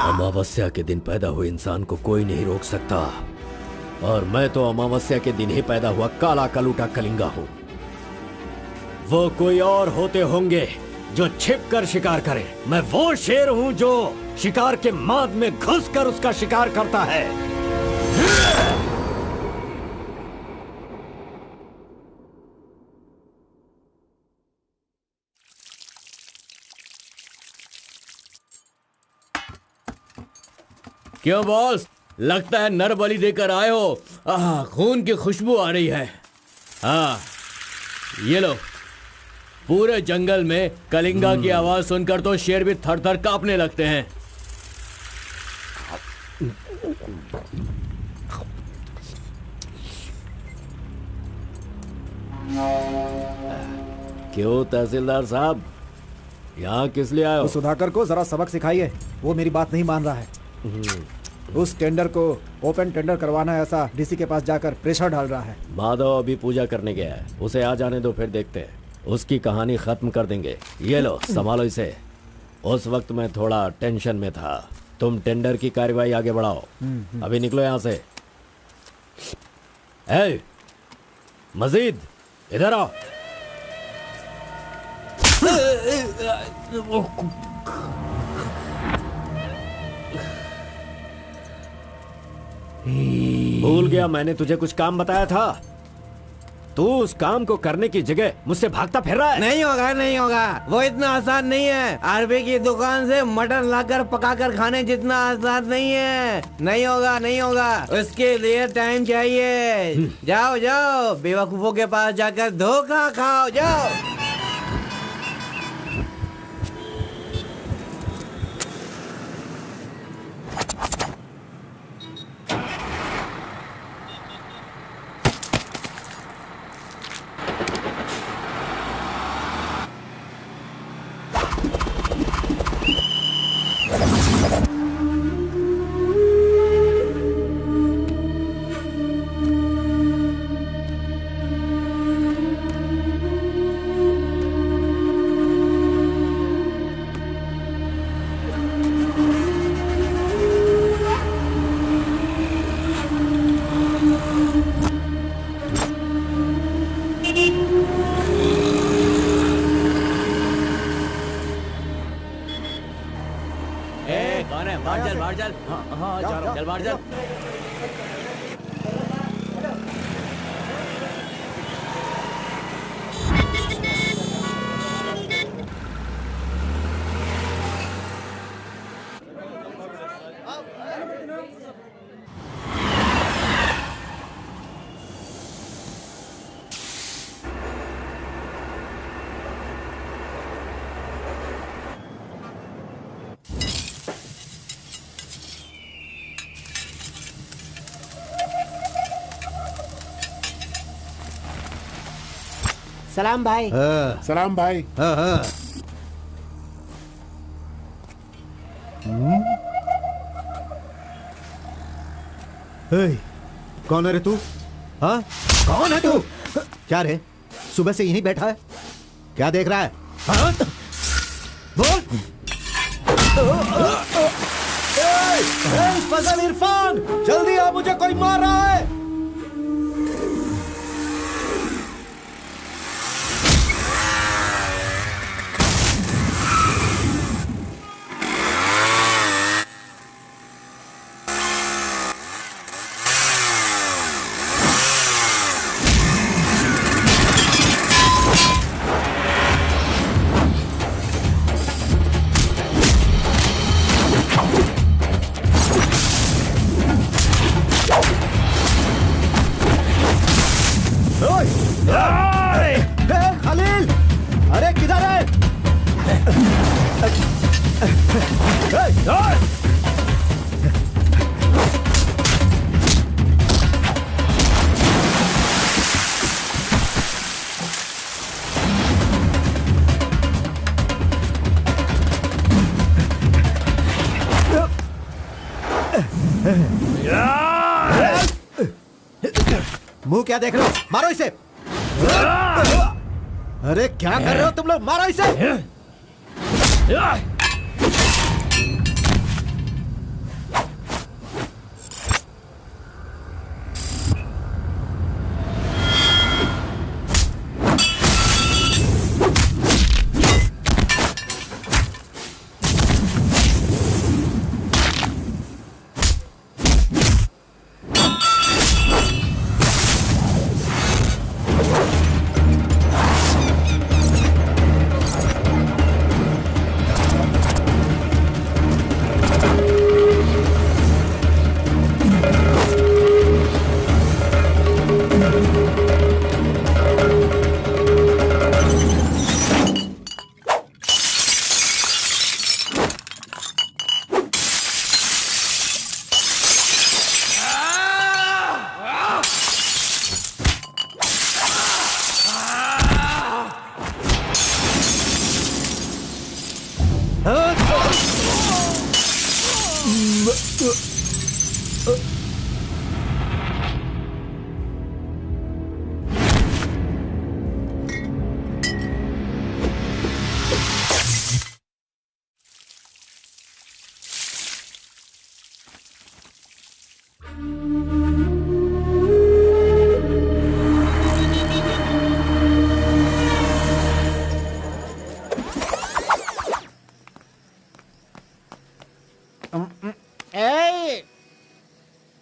अमावस्या के दिन पैदा हुए इंसान को कोई नहीं रोक सकता, और मैं तो अमावस्या के दिन ही पैदा हुआ काला कलूटा कलिंगा हूं। वो कोई और होते होंगे जो छिप कर शिकार करे, मैं वो शेर हूं जो शिकार के माद में घुसकर उसका शिकार करता है। क्यों बॉस, लगता है नर बलि देकर आए हो। खून की खुशबू आ रही है। हाँ, ये लो। पूरे जंगल में कलिंगा की आवाज सुनकर तो शेर भी थर थर कांपने लगते हैं। क्यों तहसीलदार साहब, यहाँ किस लिए आए हो? सुधाकर को जरा सबक सिखाइए, वो मेरी बात नहीं मान रहा है। उस टेंडर को ओपन टेंडर करवाना है, ऐसा डीसी के पास जाकर प्रेशर डाल रहा है। माधव अभी पूजा करने गया है, उसे आ जाने दो, फिर देखते हैं। उसकी कहानी खत्म कर देंगे। ये लो, संभालो इसे। उस वक्त मैं थोड़ा टेंशन में था। तुम टेंडर की कार्यवाही आगे बढ़ाओ। अभी निकलो यहाँ से। ए, मजीद इधर आओ। भूल गया मैंने तुझे कुछ काम बताया था। तू उस काम को करने की जगह मुझसे भागता फिर रहा है। नहीं होगा, नहीं होगा। वो इतना आसान नहीं है। आरबी की दुकान से मटन लाकर पकाकर खाने जितना आसान नहीं है। नहीं होगा, नहीं होगा। उसके लिए टाइम चाहिए। जाओ जाओ, बेवकूफों के पास जाकर धोखा खाओ। जाओ। सलाम भाई। सलाम भाई। कौन है रे तू? हाँ, कौन है तू? क्या रे, सुबह से यहीं बैठा है? क्या देख रहा है? हाँ? बोल। फजल इरफान, जल्दी आ, मुझे कोई मार रहा है। मुंह क्या देख रहे हो? मारो इसे। अरे क्या कर रहे हो तुम लोग? मारो इसे।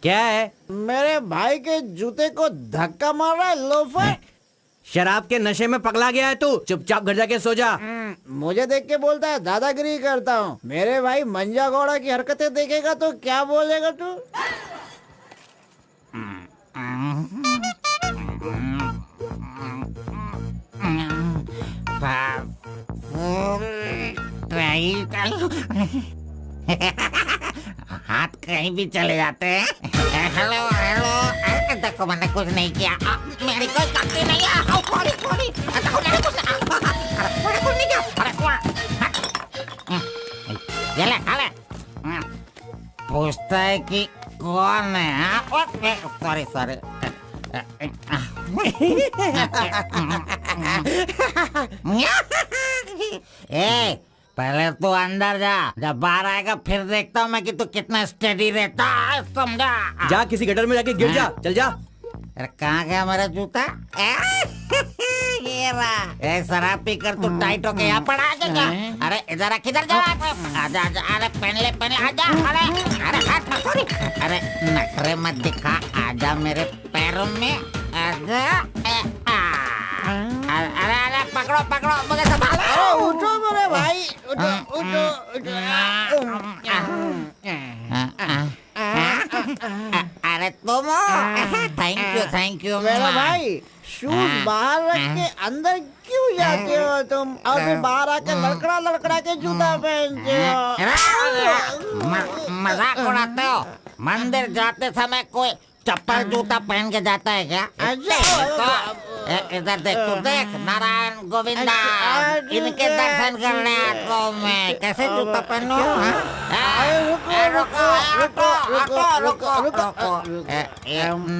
क्या है? मेरे भाई के जूते को धक्का मार रहा है लोफर। शराब के नशे में पगला गया है तू। चुपचाप घर जाके सो जा। मुझे देख के बोलता है दादागिरी करता हूँ। मेरे भाई मंजा घोड़ा की हरकतें देखेगा तो क्या बोलेगा तू? हाथ कहीं भी चले जाते हैं। हेलो हेलो, देखो मैंने कुछ नहीं किया, मेरी कोई गलती नहीं है। देखो मैंने कुछ नहीं किया। ये ले, खा ले। पूछता है कि कौन है? सॉरी ए, पहले तू अंदर जा, जब बाहर आएगा फिर देखता हूँ मैं कि तू कितना स्टेडी रहता है, समझा? जा किसी गटर में जाके गिर जा। चल जा। अरे कहाँ गया मेरा जूता? ये रहा। ए, शराब पी कर तू टाइट होके यहाँ पर आ जा। अरे इधर किधर जा? आजा आजा, अरे पहन ले आजा। अरे हाथ मत छोड़ी। अरे नखरे मत दिखा, आजा मेरे पैरों में आजा। अरे पकड़ो मुझे संभालो। उठो मेरे भाई, उठो। अरे तुम थैंक यू मेरा भाई, शूज बाहर रख के अंदर क्यों जाते हो तुम? और फिर बाहर आके लड़खड़ा के जूता पहनते हो। मजाक उड़ाते हो? मंदिर जाते समय कोई चप्पल जूता पहन के जाता है क्या? तो इधर देख, तू देख, नारायण गोविंदा इनके दर्शन करने आता हूँ मैं। कैसे जूता पहनूं?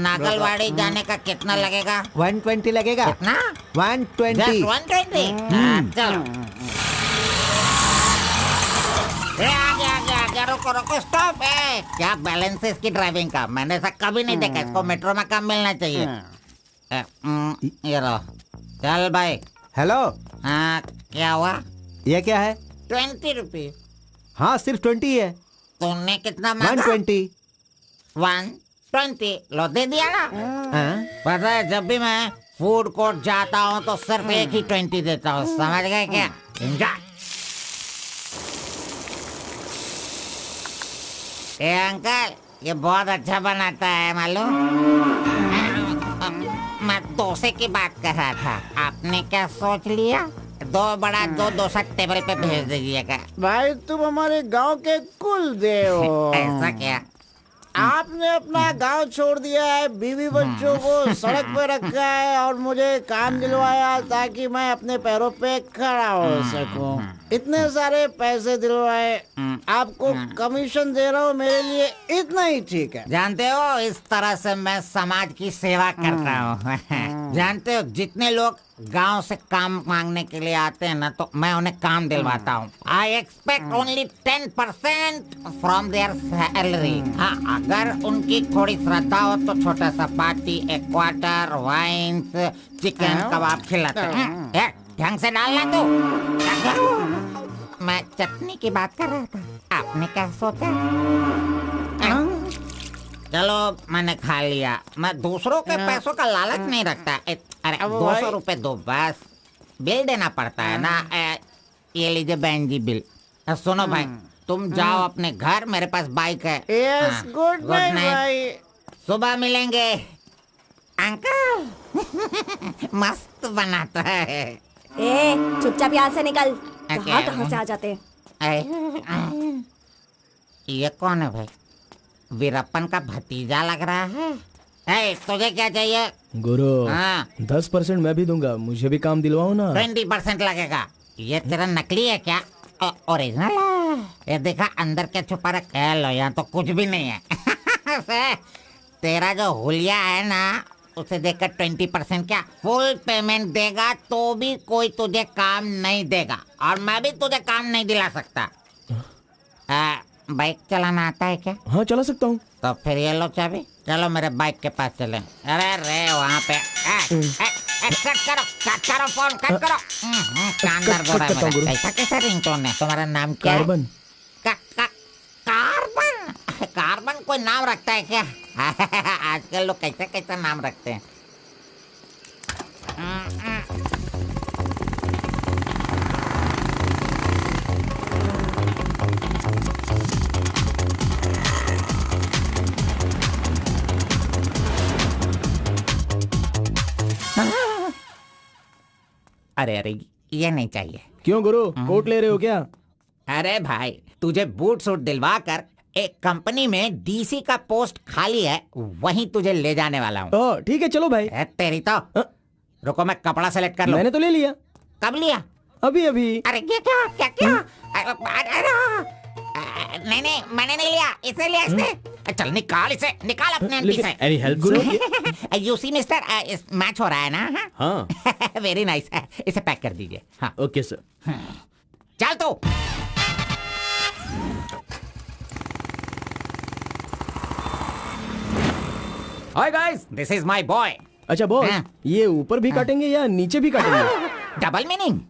नागलवाड़ी जाने का कितना लगेगा? 120 लगेगा। कितना? 120। 120। चलो। आगे रुको स्टॉप है। क्या बैलेंस है इसकी ड्राइविंग का? मैंने ऐसा कभी नहीं देखा। इसको मेट्रो में काम मिलना चाहिए। ये लो, चल भाई। हेलो। हाँ, क्या हुआ? ये क्या है? 20 रुपये। हाँ, सिर्फ 20 है। तुमने कितना मांगा? 120। 120 लो, दे दिया ना। हाँ? पता है, जब भी मैं फूड कोर्ट जाता हूँ तो सिर्फ एक ही 20 देता हूँ, समझ गए क्या? एंजॉय। ए अंकल, ये बहुत अच्छा बनाता है मालूम। मैं डोसे की बात कर रहा था, आपने क्या सोच लिया? 2 बड़ा 2 डोसा टेबल पे भेज दीजिएगा। भाई तुम हमारे गांव के कुल देव हो। ऐसा क्या? आपने अपना गांव छोड़ दिया है, बीवी बच्चों को सड़क पे रखा है और मुझे काम दिलवाया ताकि मैं अपने पैरों पे खड़ा हो सकूं। इतने सारे पैसे दिलवाए, आपको कमीशन दे रहा हूँ, मेरे लिए इतना ही ठीक है। जानते हो, इस तरह से मैं समाज की सेवा करता हूँ। जानते हो, जितने लोग गांव से काम मांगने के लिए आते हैं ना, तो मैं उन्हें काम दिलवाता हूँ। I expect only 10% from there salary. हाँ, अगर उनकी थोड़ी श्रद्धा हो तो छोटा सा पार्टी, एक क्वार्टर, वाइन्स, चिकन कबाब खिलाते हैं। ढंग से डालना तू। मैं चटनी की बात कर रहा था, आपने क्या सोचा? चलो, मैंने खा लिया। मैं दूसरों के पैसों का लालच नहीं रखता। अरे 200 रुपए दो बस, बिल देना पड़ता है ना। ये लीजिए बहन जी बिल। सुनो भाई, तुम जाओ अपने घर, मेरे पास बाइक है। यस, गुड नाइट भाई। सुबह मिलेंगे। अंकल मस्त बनाता है। ए, चुपचाप यहाँ से निकल। कहाँ से आ जाते हैं? ये कौन है भाई? वीरप्पन का भतीजा लग रहा है। तुझे क्या चाहिए? गुरु, हाँ। 10% मैं भी दूंगा, मुझे भी काम दिलवाओ ना। 20% लगेगा। ये तेरा नकली है क्या? ओरिजिनल है। ये देखा अंदर क्या छुपा रखा है? लो, यहाँ तो कुछ भी नहीं है। तेरा जो हुलिया है ना, उसे देखकर 20% क्या फुल पेमेंट देगा तो भी कोई तुझे काम नहीं देगा, और मैं भी तुझे काम नहीं दिला सकता। बाइक चलाना आता है क्या? हाँ, चला सकता हूँ। तो फिर ये लो चाबी, चलो मेरे बाइक के पास चले। अरे रे वहाँ पे कट करो फोन, कट करो। कान दर्द हो रहा है मेरा। कैसा कैसा रिंगटोन है? तुम्हारा नाम क्या है? कार्बन। कार्बन? कार्बन कोई नाम रखता है क्या? आजकल लोग कैसा कैसा नाम रखते हैं। अरे अरे, ये नहीं चाहिए। क्यों गुरु, कोट ले रहे हो क्या? अरे भाई, तुझे बूट सूट दिलवा कर एक कंपनी में डीसी का पोस्ट खाली है, वहीं तुझे ले जाने वाला हूँ। ठीक है, चलो भाई। तेरी तो रुको, मैं कपड़ा सेलेक्ट कर लूं। मैंने तो ले लिया। कब लिया? अभी अभी। अरे ये क्या क्या क्या? नहीं नहीं, मैंने नहीं लिया, इसे लिया इसने। चल निकाल इसे, निकाल अपने एमपी से। Any help Guru? You see mister, match हो रहा है ना? हाँ। Very nice. इसे पैक कर दीजिए। हाँ ओके सर। चल तू। Hi guys, this is my boy. अच्छा बॉस, ये ऊपर भी काटेंगे या नीचे भी काटेंगे? Double meaning?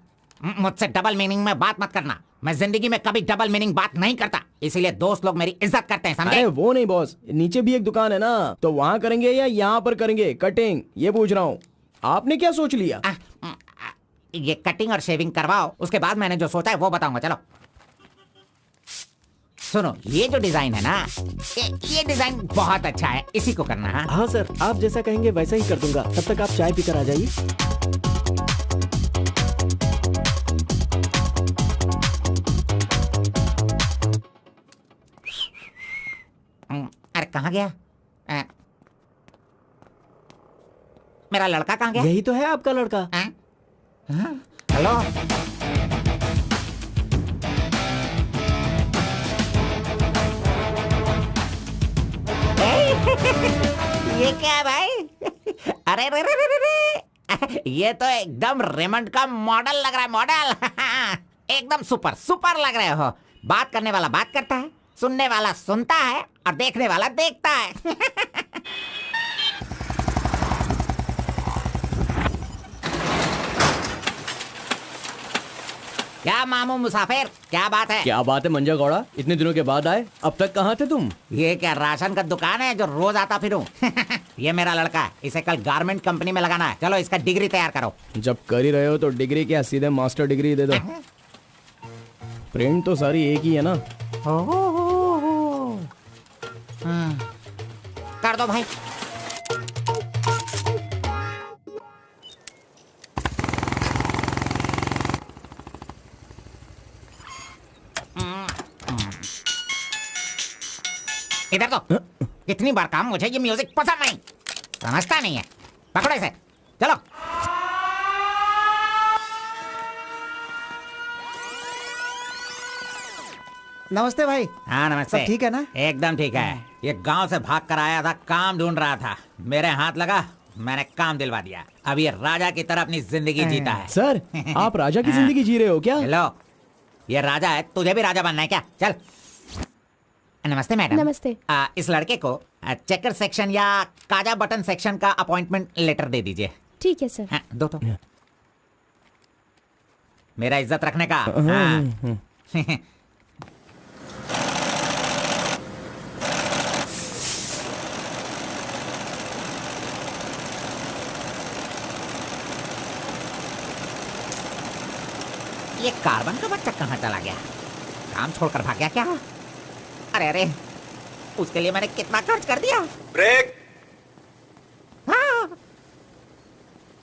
मुझसे डबल मीनिंग में बात मत करना। मैं जिंदगी में कभी डबल मीनिंग बात नहीं करता, इसीलिए दोस्त लोग मेरी इज्जत करते हैं, समझे? अरे वो नहीं बॉस, नीचे भी एक दुकान है ना, तो वहाँ करेंगे या यहाँ पर करेंगे कटिंग, ये पूछ रहा हूँ। आपने क्या सोच लिया? ये कटिंग और शेविंग करवाओ, उसके बाद मैंने जो सोचा है वो बताऊंगा। चलो सुनो, ये जो डिजाइन है ना, ये डिजाइन बहुत अच्छा है, इसी को करना है। हाँ सर, आप जैसा कहेंगे वैसा ही कर दूंगा। तब तक आप चाय पीकर आ जाइए। अरे कहाँ गया? मेरा लड़का कहाँ गया? यही तो है आपका लड़का। हेलो, ये क्या है भाई? अरे रे रे रे रे, ये तो एकदम रेमंड का मॉडल लग रहा है, मॉडल। एकदम सुपर सुपर लग रहे हो। बात करने वाला बात करता है, सुनने वाला सुनता है, और देखने वाला देखता है। क्या मामू मुसाफिर, क्या बात है? क्या बात है मंजा गौड़ा, इतने दिनों के बाद आए, अब तक कहाँ थे तुम? ये क्या राशन का दुकान है जो रोज आता फिरूं? ये मेरा लड़का है, इसे कल गारमेंट कंपनी में लगाना है। चलो इसका डिग्री तैयार करो। जब कर ही रहे हो तो डिग्री क्या, सीधे मास्टर डिग्री दे दो। प्रिंट तो सारी एक ही है ना। कर दो भाई। इधर तो। कितनी बार कहा मुझे ये म्यूजिक पसंद नहीं, समझता नहीं है। पकड़ो इसे, चलो। नमस्ते भाई। हाँ नमस्ते। सब ठीक है ना? एकदम ठीक है। ये गांव से भाग कर आया था, काम ढूंढ रहा था, मेरे हाथ लगा, मैंने काम दिलवा दिया। अब ये राजा की तरह अपनी जिंदगी जीता है। सर, आप राजा की जिंदगी जी रहे हो क्या? हेलो, ये राजा है, तुझे भी राजा बनना है क्या? चल। नमस्ते मैडम। नमस्ते। इस लड़के को चेकर सेक्शन या काजा बटन सेक्शन का अपॉइंटमेंट लेटर दे दीजिए। ठीक है सर। हाँ, दो तो। मेरा इज्जत रखने का। हाँ। ये कार्बन का बच्चा कहाँ चला गया? काम छोड़कर भाग गया क्या? अरे अरे, उसके लिए मैंने कितना खर्च कर दिया। ब्रेक। हाँ।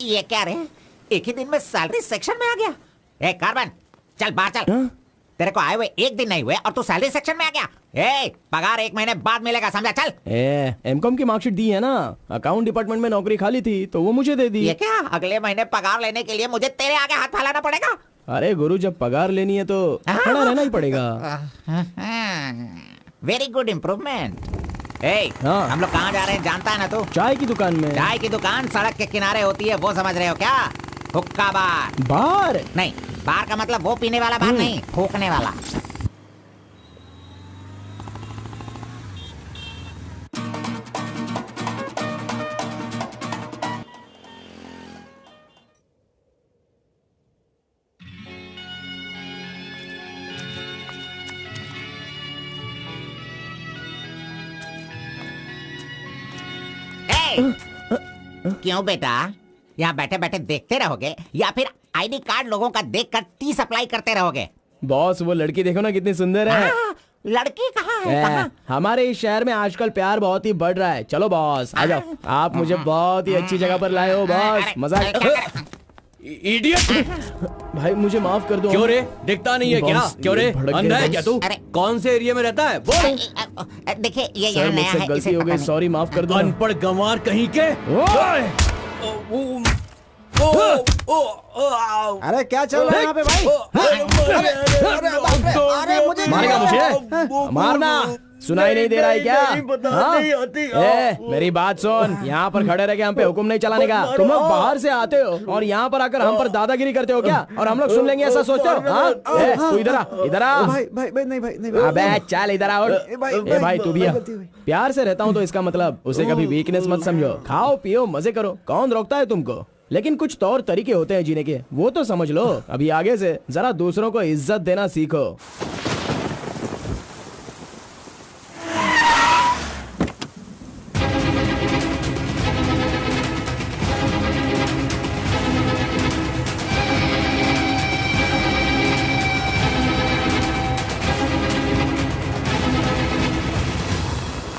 ये क्या रे, एक ही दिन में सैलरी सेक्शन में आ गया। ए कार्बन, चल बाहर चल। तेरे को आए हुए एक दिन नहीं हुए और तू सैलरी सेक्शन में आ गया। ए, पगार 1 महीने बाद मिलेगा, समझा? चल। एमकॉम की मार्कशीट दी है ना, अकाउंट डिपार्टमेंट में नौकरी खाली थी तो वो मुझे दे दी। ये क्या, अगले महीने पगार लेने के लिए मुझे तेरे आगे हाथ फैलाना पड़ेगा? अरे गुरु, जब पगार लेनी है तो खड़ा रहना ही पड़ेगा। Very good improvement. हाँ। हम लोग कहाँ जा रहे हैं जानता है ना तू? चाय की दुकान में। चाय की दुकान सड़क के किनारे होती है, वो समझ रहे हो क्या? हुक्का बार। बार नहीं, बार का मतलब वो पीने वाला बार नहीं, फूकने वाला। क्यों बेटा, यहाँ बैठे बैठे देखते रहोगे या फिर आईडी कार्ड लोगों का देखकर टी सप्लाई करते रहोगे? बॉस, वो लड़की देखो ना कितनी सुंदर है। लड़की कहाँ है? कहाँ? हमारे इस शहर में आजकल प्यार बहुत ही बढ़ रहा है। चलो बॉस, आ जाओ। आप मुझे बहुत ही अच्छी जगह पर लाए हो बॉस। मजाक। इडियट! भाई मुझे माफ कर दो। क्यों रे, दिखता नहीं है क्या? क्यों रे, अंधा है क्या तू? कौन से एरिया में रहता है बोल? देखिए ये सर, यहाँ नया मुझसे है, गलती इसे हो पता गई, नहीं। सॉरी, माफ कर दो। अनपढ़ गंवार कहीं के। अरे क्या चल रहा है यहाँ पे भाई? अरे मुझे मारेगा मुझे? मारना सुनाई नहीं दे रहा है क्या? हाँ? मेरी बात सुन, यहाँ पर खड़े रह के हम पे हुक्म नहीं चलाने का। तुम लोग बाहर से आते हो और यहाँ पर आकर हम पर दादागिरी करते हो क्या? और हम लोग सुन लेंगे ऐसा सोचते हो? हाँ? तू इधर आ, इधर आ। भाई भाई भाई नहीं भाई नहीं। अबे चल इधर आओ। ए भाई तू भी आ। प्यार से रहता हूँ तो इसका मतलब उसे कभी वीकनेस मत समझो। खाओ पियो मजे करो, कौन रोकता है तुमको? लेकिन कुछ तौर तरीके होते हैं जीने के, वो तो समझ लो। अभी आगे से जरा दूसरों को इज्जत देना सीखो।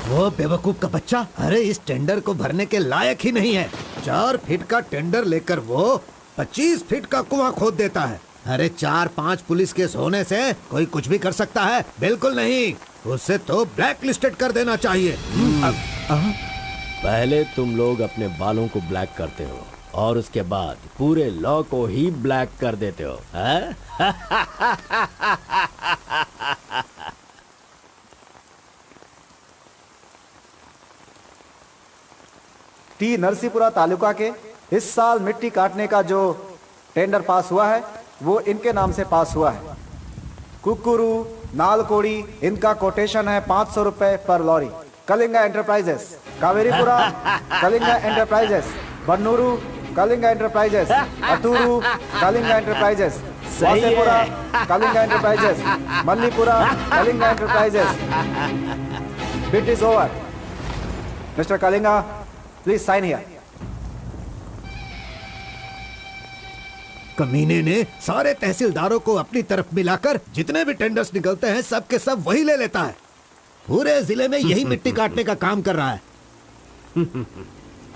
वो बेवकूफ का बच्चा, अरे इस टेंडर को भरने के लायक ही नहीं है। 4 फीट का टेंडर लेकर वो 25 फीट का कुआं खोद देता है। अरे 4-5 पुलिस केस होने से कोई कुछ भी कर सकता है? बिल्कुल नहीं, उसे तो ब्लैक लिस्टेड कर देना चाहिए। पहले तुम लोग अपने बालों को ब्लैक करते हो और उसके बाद पूरे लॉ को ही ब्लैक कर देते हो, हैं? टी नरसीपुरा तालुका के इस साल मिट्टी काटने का जो टेंडर पास हुआ है वो इनके नाम से पास हुआ है। कुकुरू, नालकोड़ी, इनका कोटेशन है 500 रुपए पर lorry. Kalinga enterprises, Kaveripura Kalinga enterprises, Bannuru Kalinga enterprises, Aturu Kalinga enterprises, Vasepura Kalinga enterprises, Mallipura Kalinga enterprises. Bit is over. Mister Kalinga, please sign here. कमीने ने सारे तहसीलदारों को अपनी तरफ मिलाकर जितने भी टेंडर्स निकलते हैं सब के सब वही ले लेता है। पूरे जिले में यही मिट्टी काटने का काम कर रहा है।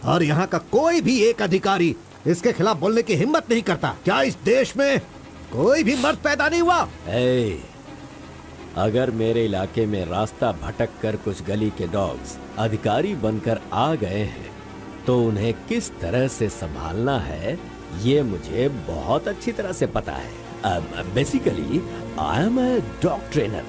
और यहाँ का कोई भी एक अधिकारी इसके खिलाफ बोलने की हिम्मत नहीं करता। क्या इस देश में कोई भी मर्द पैदा नहीं हुआ? अगर मेरे इलाके में रास्ता भटक कर कुछ गली के डॉग्स अधिकारी बनकर आ गए हैं तो उन्हें किस तरह से संभालना है ये मुझे बहुत अच्छी तरह से पता है। Basically I am a dog trainer.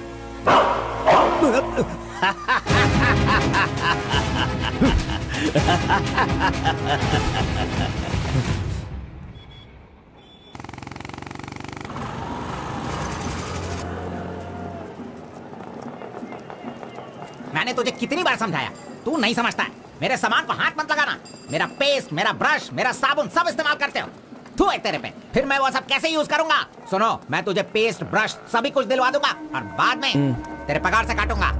मैंने तुझे कितनी बार समझाया, तू नहीं समझता है। मेरे सामान को हाथ मत लगाना। मेरा पेस्ट, मेरा ब्रश, मेरा साबुन सब इस्तेमाल करते हो। तू है तेरे पे, फिर मैं वो सब कैसे यूज करूंगा? सुनो, मैं तुझे पेस्ट, ब्रश सभी कुछ दिलवा दूंगा और बाद में तेरे पगार से काटूंगा।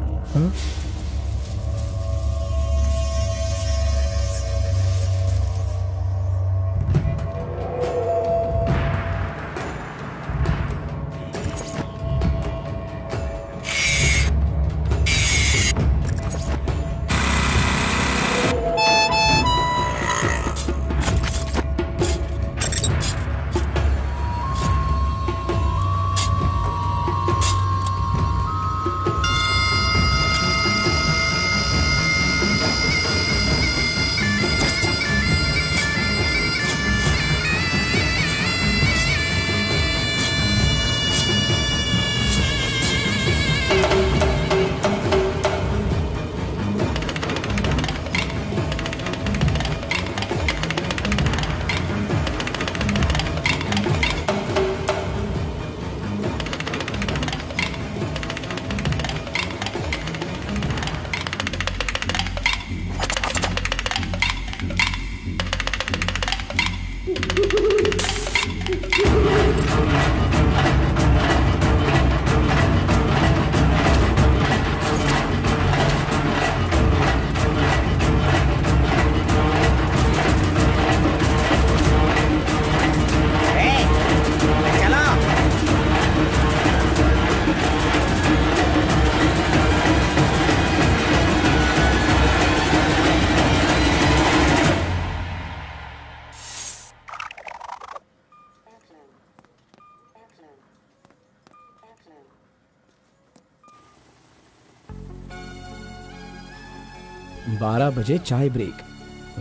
बारह बजे चाय ब्रेक,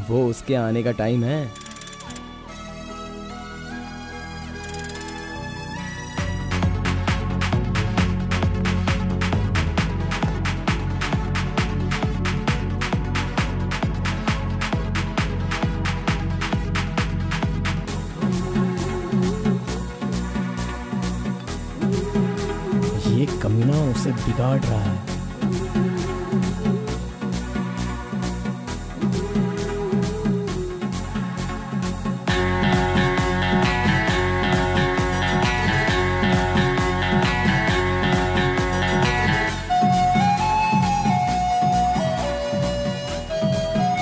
वो उसके आने का टाइम है। ये कमीना उसे बिगाड़ रहा है।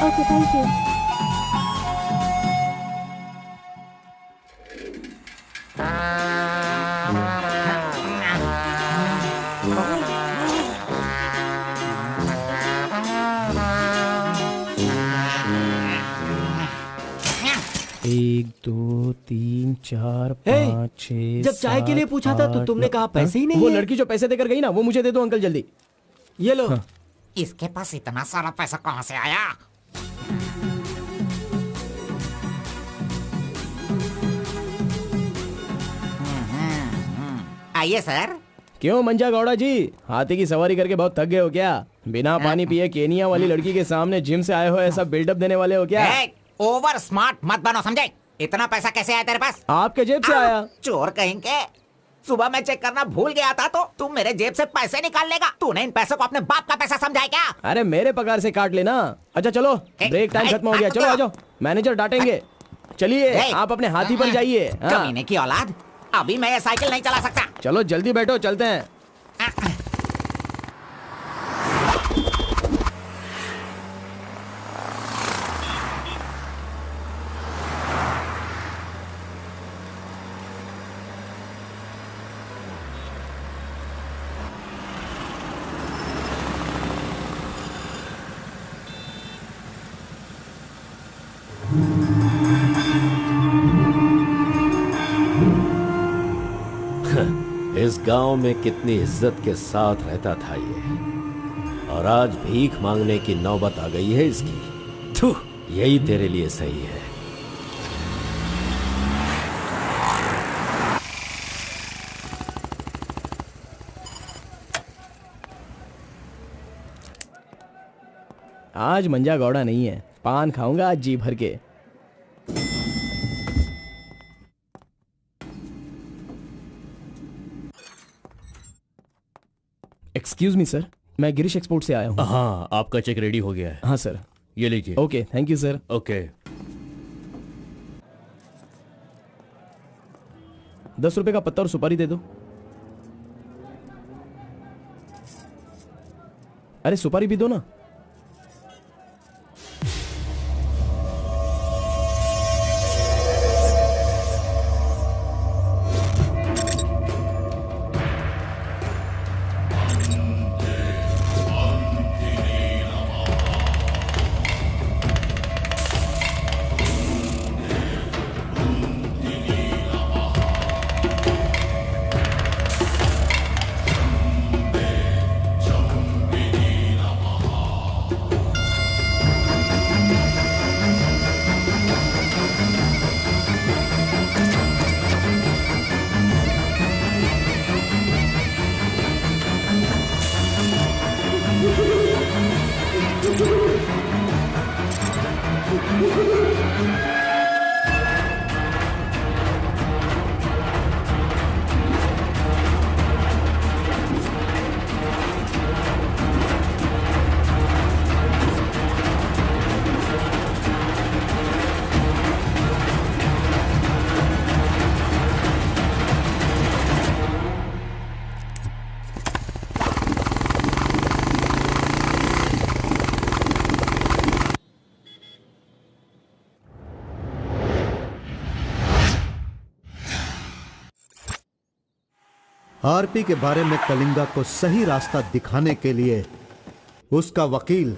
Okay, thank you. एक, दो, तीन, चार, पाँच, छह। जब चाय के लिए पूछा था तो तुमने कहा पैसे ही नहीं वो है। लड़की जो पैसे देकर गई ना, वो मुझे दे दो अंकल जल्दी। ये लो। हाँ। इसके पास इतना सारा पैसा कहाँ से आया? आइए सर। क्यों मंजा गौड़ा जी, हाथी की सवारी करके बहुत थक गए हो क्या? बिना पानी पिए केनिया वाली लड़की के सामने जिम से आए हो, ऐसा बिल्डअप देने वाले हो क्या? ओवर स्मार्ट मत बनो, समझे? इतना पैसा कैसे आया तेरे पास? आपके जेब से आया। चोर कहेंगे। सुबह मैं चेक करना भूल गया था तो तुम मेरे जेब से पैसे निकाल लेगा। तूने इन पैसों को अपने बाप का पैसा समझा है क्या? अरे मेरे पगार से काट लेना। अच्छा चलो, ब्रेक टाइम खत्म हो गया, चलो आ जाओ, मैनेजर डांटेंगे। चलिए आप अपने हाथी पर जाइए। कमीने की औलाद, अभी मैं ये साइकिल नहीं चला सकता। चलो जल्दी बैठो, चलते हैं। इस गांव में कितनी इज्जत के साथ रहता था ये, और आज भीख मांगने की नौबत आ गई है इसकी। थू, यही तेरे लिए सही है। आज मंजा गौड़ा नहीं है, पान खाऊंगा आज जी भर के। एक्सक्यूज मी सर, मैं गिरीश एक्सपोर्ट से आया हूँ। हाँ, आपका चेक रेडी हो गया है। हाँ सर। ये लीजिए। Okay, thank you sir. Okay. 10 रुपए का पत्ता और सुपारी दे दो। अरे सुपारी भी दो ना। आरपी के बारे में कलिंगा को सही रास्ता दिखाने के लिए उसका वकील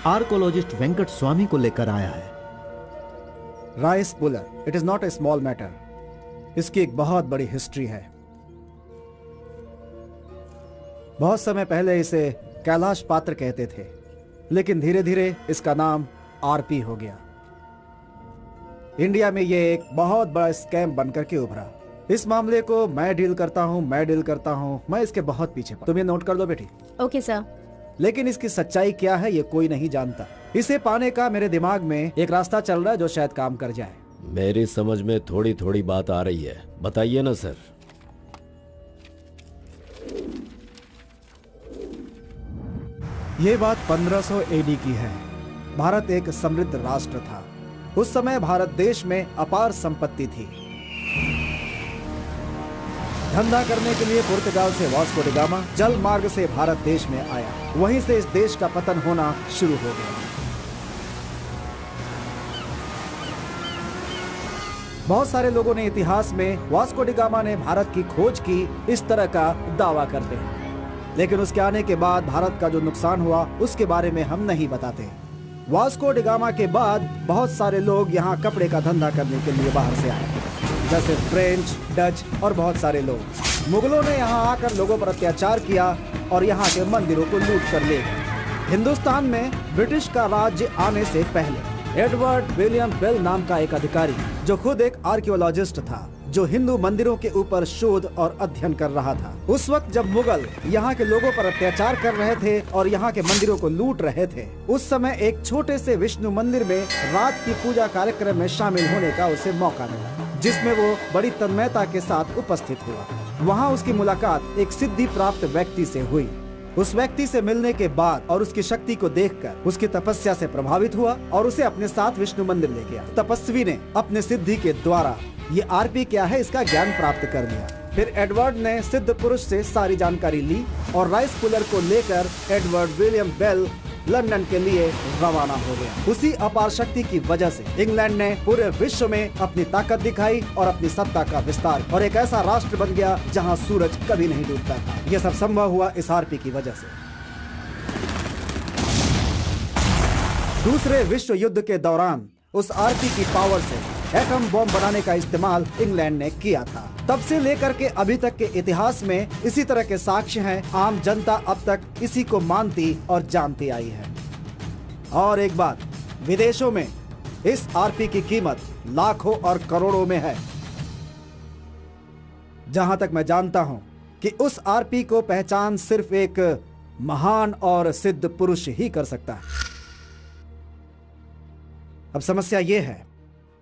आर्कोलॉजिस्ट वेंकट स्वामी को लेकर आया है। Rice puller, it is not a small matter. इसकी एक बहुत बड़ी हिस्ट्री है। बहुत समय पहले इसे कैलाश पात्र कहते थे, लेकिन धीरे धीरे इसका नाम आरपी हो गया। इंडिया में यह एक बहुत बड़ा स्कैम बनकर के उभरा। इस मामले को मैं डील करता हूँ, मैं इसके बहुत पीछे तुम ये नोट कर दो बेटी। Okay sir. लेकिन इसकी सच्चाई क्या है ये कोई नहीं जानता। इसे पाने का मेरे दिमाग में एक रास्ता चल रहा है जो शायद काम कर जाए। मेरी समझ में थोड़ी थोड़ी बात आ रही है, बताइए ना सर। ये बात 1500 एडी की है। भारत एक समृद्ध राष्ट्र था। उस समय भारत देश में अपार संपत्ति थी। धंधा करने के लिए पुर्तगाल से वास्को डी गामा जल मार्ग से भारत देश में आया। वहीं से इस देश का पतन होना शुरू हो गया। बहुत सारे लोगों ने इतिहास में वास्को डी गामा ने भारत की खोज की इस तरह का दावा करते हैं, लेकिन उसके आने के बाद भारत का जो नुकसान हुआ उसके बारे में हम नहीं बताते। वास्को डी गामा के बाद बहुत सारे लोग यहाँ कपड़े का धंधा करने के लिए बाहर से आए, जैसे फ्रेंच, डच और बहुत सारे लोग। मुगलों ने यहाँ आकर लोगों पर अत्याचार किया और यहाँ के मंदिरों को लूट कर ले गए। हिंदुस्तान में ब्रिटिश का राज्य आने से पहले एडवर्ड विलियम बेल नाम का एक अधिकारी, जो खुद एक आर्कियोलॉजिस्ट था, जो हिंदू मंदिरों के ऊपर शोध और अध्ययन कर रहा था। उस वक्त जब मुगल यहाँ के लोगों पर अत्याचार कर रहे थे और यहाँ के मंदिरों को लूट रहे थे, उस समय एक छोटे से विष्णु मंदिर में रात की पूजा कार्यक्रम में शामिल होने का उसे मौका मिला, जिसमें वो बड़ी तन्मयता के साथ उपस्थित हुआ। वहाँ उसकी मुलाकात एक सिद्धि प्राप्त व्यक्ति से हुई। उस व्यक्ति से मिलने के बाद और उसकी शक्ति को देखकर उसकी तपस्या से प्रभावित हुआ और उसे अपने साथ विष्णु मंदिर ले गया। तपस्वी ने अपने सिद्धि के द्वारा ये आरपी क्या है इसका ज्ञान प्राप्त कर लिया। फिर एडवर्ड ने सिद्ध पुरुष से सारी जानकारी ली और राइस पुलर को लेकर एडवर्ड विलियम बेल लंदन के लिए रवाना हो गया। उसी अपार शक्ति की वजह से इंग्लैंड ने पूरे विश्व में अपनी ताकत दिखाई और अपनी सत्ता का विस्तार, और एक ऐसा राष्ट्र बन गया जहां सूरज कभी नहीं डूबता था। यह सब संभव हुआ इस आरपी की वजह से। दूसरे विश्व युद्ध के दौरान उस आरपी की पावर से एटम बॉम्ब बनाने का इस्तेमाल इंग्लैंड ने किया था। तब से लेकर के अभी तक के इतिहास में इसी तरह के साक्ष्य हैं। आम जनता अब तक इसी को मानती और जानती आई है। और एक बात, विदेशों में इस आरपी की कीमत लाखों और करोड़ों में है। जहां तक मैं जानता हूं कि उस आरपी को पहचान सिर्फ एक महान और सिद्ध पुरुष ही कर सकता है। अब समस्या यह है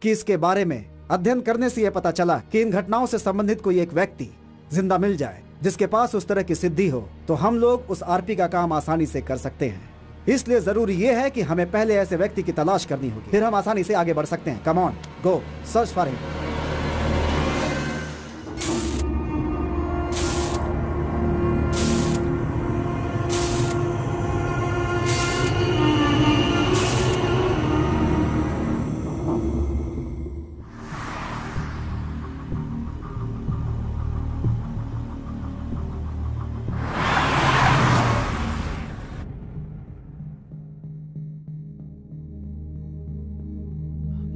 कि इसके बारे में अध्ययन करने से यह पता चला कि इन घटनाओं से संबंधित कोई एक व्यक्ति जिंदा मिल जाए जिसके पास उस तरह की सिद्धि हो, तो हम लोग उस आरपी का काम आसानी से कर सकते हैं। इसलिए जरूरी यह है कि हमें पहले ऐसे व्यक्ति की तलाश करनी होगी, फिर हम आसानी से आगे बढ़ सकते हैं। Come on, go search for him.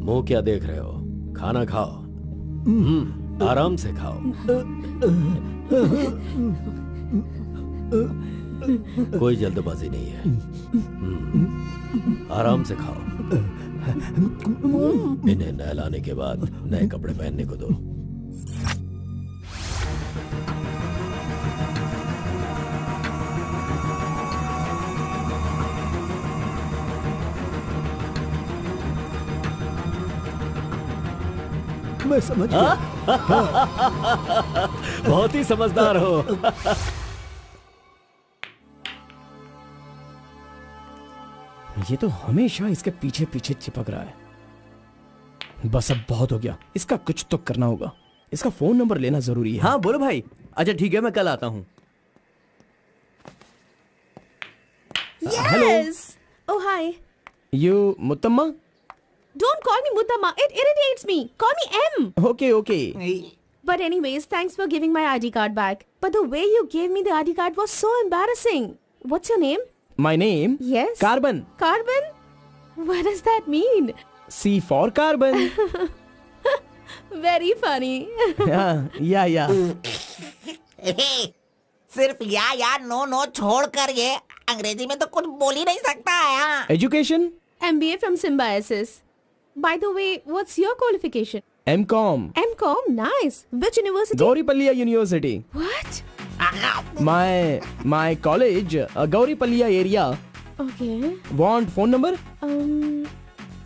मुंह क्या देख रहे हो? खाना खाओ। आराम से खाओ। कोई जल्दबाजी नहीं है। आराम से खाओ। इन्हें नहलाने के बाद नए कपड़े पहनने को दो। मैं समझ गया। बहुत ही समझदार हो। ये तो हमेशा इसके पीछे पीछे चिपक रहा है। बस अब बहुत हो गया, इसका कुछ तो करना होगा। इसका फोन नंबर लेना जरूरी है। हाँ बोलो भाई। अच्छा ठीक है, मैं कल आता हूँ। Yes. Oh hi. You Muttamma? Don't call me Muttama. It irritates me. Call me M. Okay. But anyways, thanks for giving my ID card back. But the way you gave me the ID card was so embarrassing. What's your name? My name? Yes. Carbon. Carbon? What does that mean? C for carbon. Very funny. Yeah. सिर्फ या no छोड़ कर ये अंग्रेजी में तो कुछ बोल ही नहीं सकता है। Education? MBA from Symbiosis. By the way, what's your qualification? M.Com. M.Com? Nice. Which university? Gauripalliya University. What? My college, Gauripalliya area. Okay. Want phone number?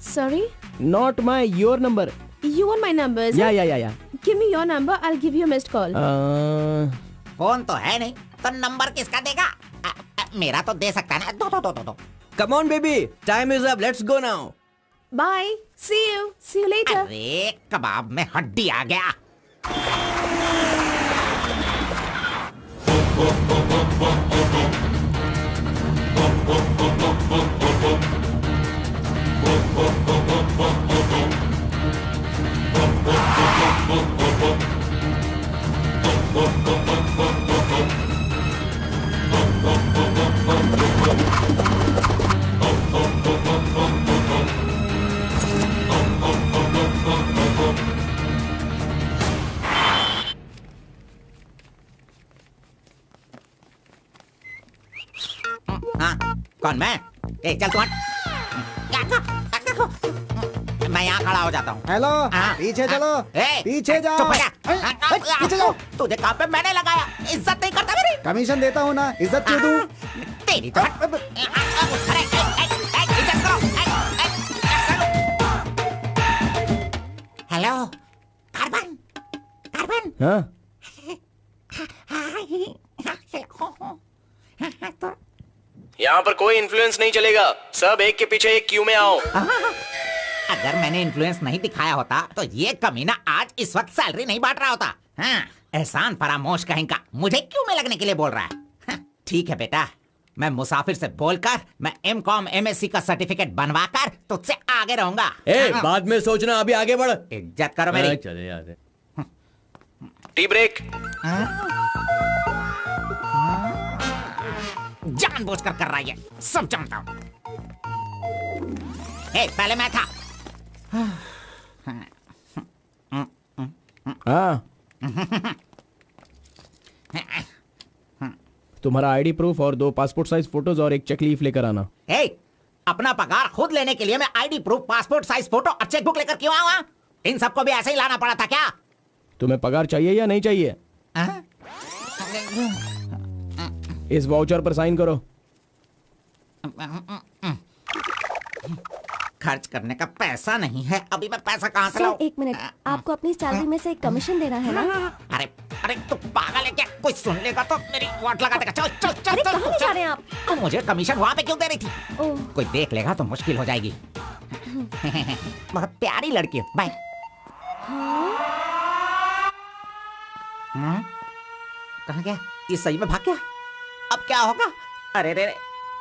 Sorry? Not your number. You want my number? is it? Yeah. Give me your number. I'll give you a missed call. Phone तो है नहीं, तो number किसका देगा? मेरा तो दे सकता है ना। दो। Come on baby, time is up. Let's go now. Bye. See you later. अरे कबाब में हड्डी आ गया। कौन? मैं? चल तू हट। मैं यहाँ खड़ा हो जाता हूँ। हेलो, पीछे चलो। पीछे जाओ। चुप हो जा। पीछे जाओ। तुझे काम पे मैंने लगाया, इज्जत नहीं करता मेरी। कमीशन देता हूँ ना, इज्जत क्यों दूँ? तेरी तो इज्जत करो। Hello, carbon. हाँ? यहाँ पर कोई इन्फ्लुएंस नहीं चलेगा। सब एक के पीछे एक क्यू में आओ। अगर मैंने इन्फ्लुएंस नहीं दिखाया होता तो ये कमीना आज इस वक्त सैलरी नहीं बांट रहा होता। हाँ, एहसान फरामोश कहेंगा, मुझे क्यों में लगने के लिए बोल रहा है? हाँ, ठीक है बेटा, मैं मुसाफिर से बोलकर मैं M.Com MSc का सर्टिफिकेट बनवाकर तुझसे आगे रहूंगा। बाद में सोचना, अभी आगे बढ़। इज्जत करो मेरी। चले यार। Tea break. जानबूझकर कर रहा है, सब जानता हूँ। पहले मैं था। हाँ, तुम्हारा आईडी प्रूफ और 2 पासपोर्ट साइज फोटोज और एक चेक लीफ लेकर आना। अपना पगार खुद लेने के लिए मैं ID proof, passport size photo और चेकबुक लेकर क्यों आऊं? इन सबको भी ऐसे ही लाना पड़ा था क्या? तुम्हें पगार चाहिए या नहीं चाहिए? इस वाउचर पर साइन करो। खर्च करने का पैसा नहीं है, अभी मैं पैसा कहाँ से लाऊं? एक मिनट, आपको अपनी सैलरी में से एक कमीशन देना है ना? अरे अरे तू पागल है क्या? कोई सुन लेगा तो मेरी वाट लगा देगा। चल चल चल। अरे कहाँ ले जा रहे हैं आप? तो मुझे कमीशन वहाँ पे क्यों दे रही थी? ओह। कोई देख लेगा तो मुश्किल हो जाएगी। बहुत प्यारी लड़की है। बाय। कहाँ गया? ये सही में भाग गया? अब क्या होगा? अरे रे,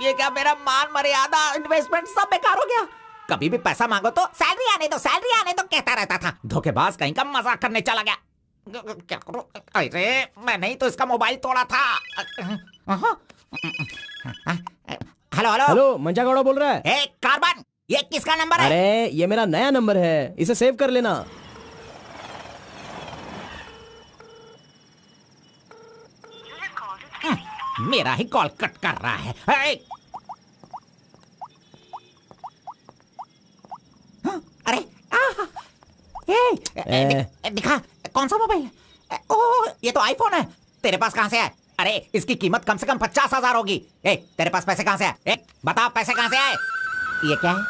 ये क्या मेरा मान मर्यादा इन्वेस्टमेंट सब बेकार हो गया? कभी भी पैसा मांगो तो सैलरी आने दो कहता रहता था। धोखेबाज कहीं का मजाक करने चला गया। क्या करूं? अरे मैंने ही तो इसका मोबाइल तोड़ा था। हेलो हेलो हेलो, मंजा गौड़ा बोल रहा है। ए कार्बन, ये किसका नंबर है? अरे ये मेरा नया नंबर है, इसे सेव कर लेना। मेरा ही कॉल कट कर रहा है। अरे दिखा, कौन सा मोबाइल है? ओह, ये तो आईफोन है। तेरे पास कहां से है? अरे इसकी कीमत कम से कम 50,000 होगी। तेरे पास पैसे कहां से आए? बता, पैसे कहां से आए? ये क्या है?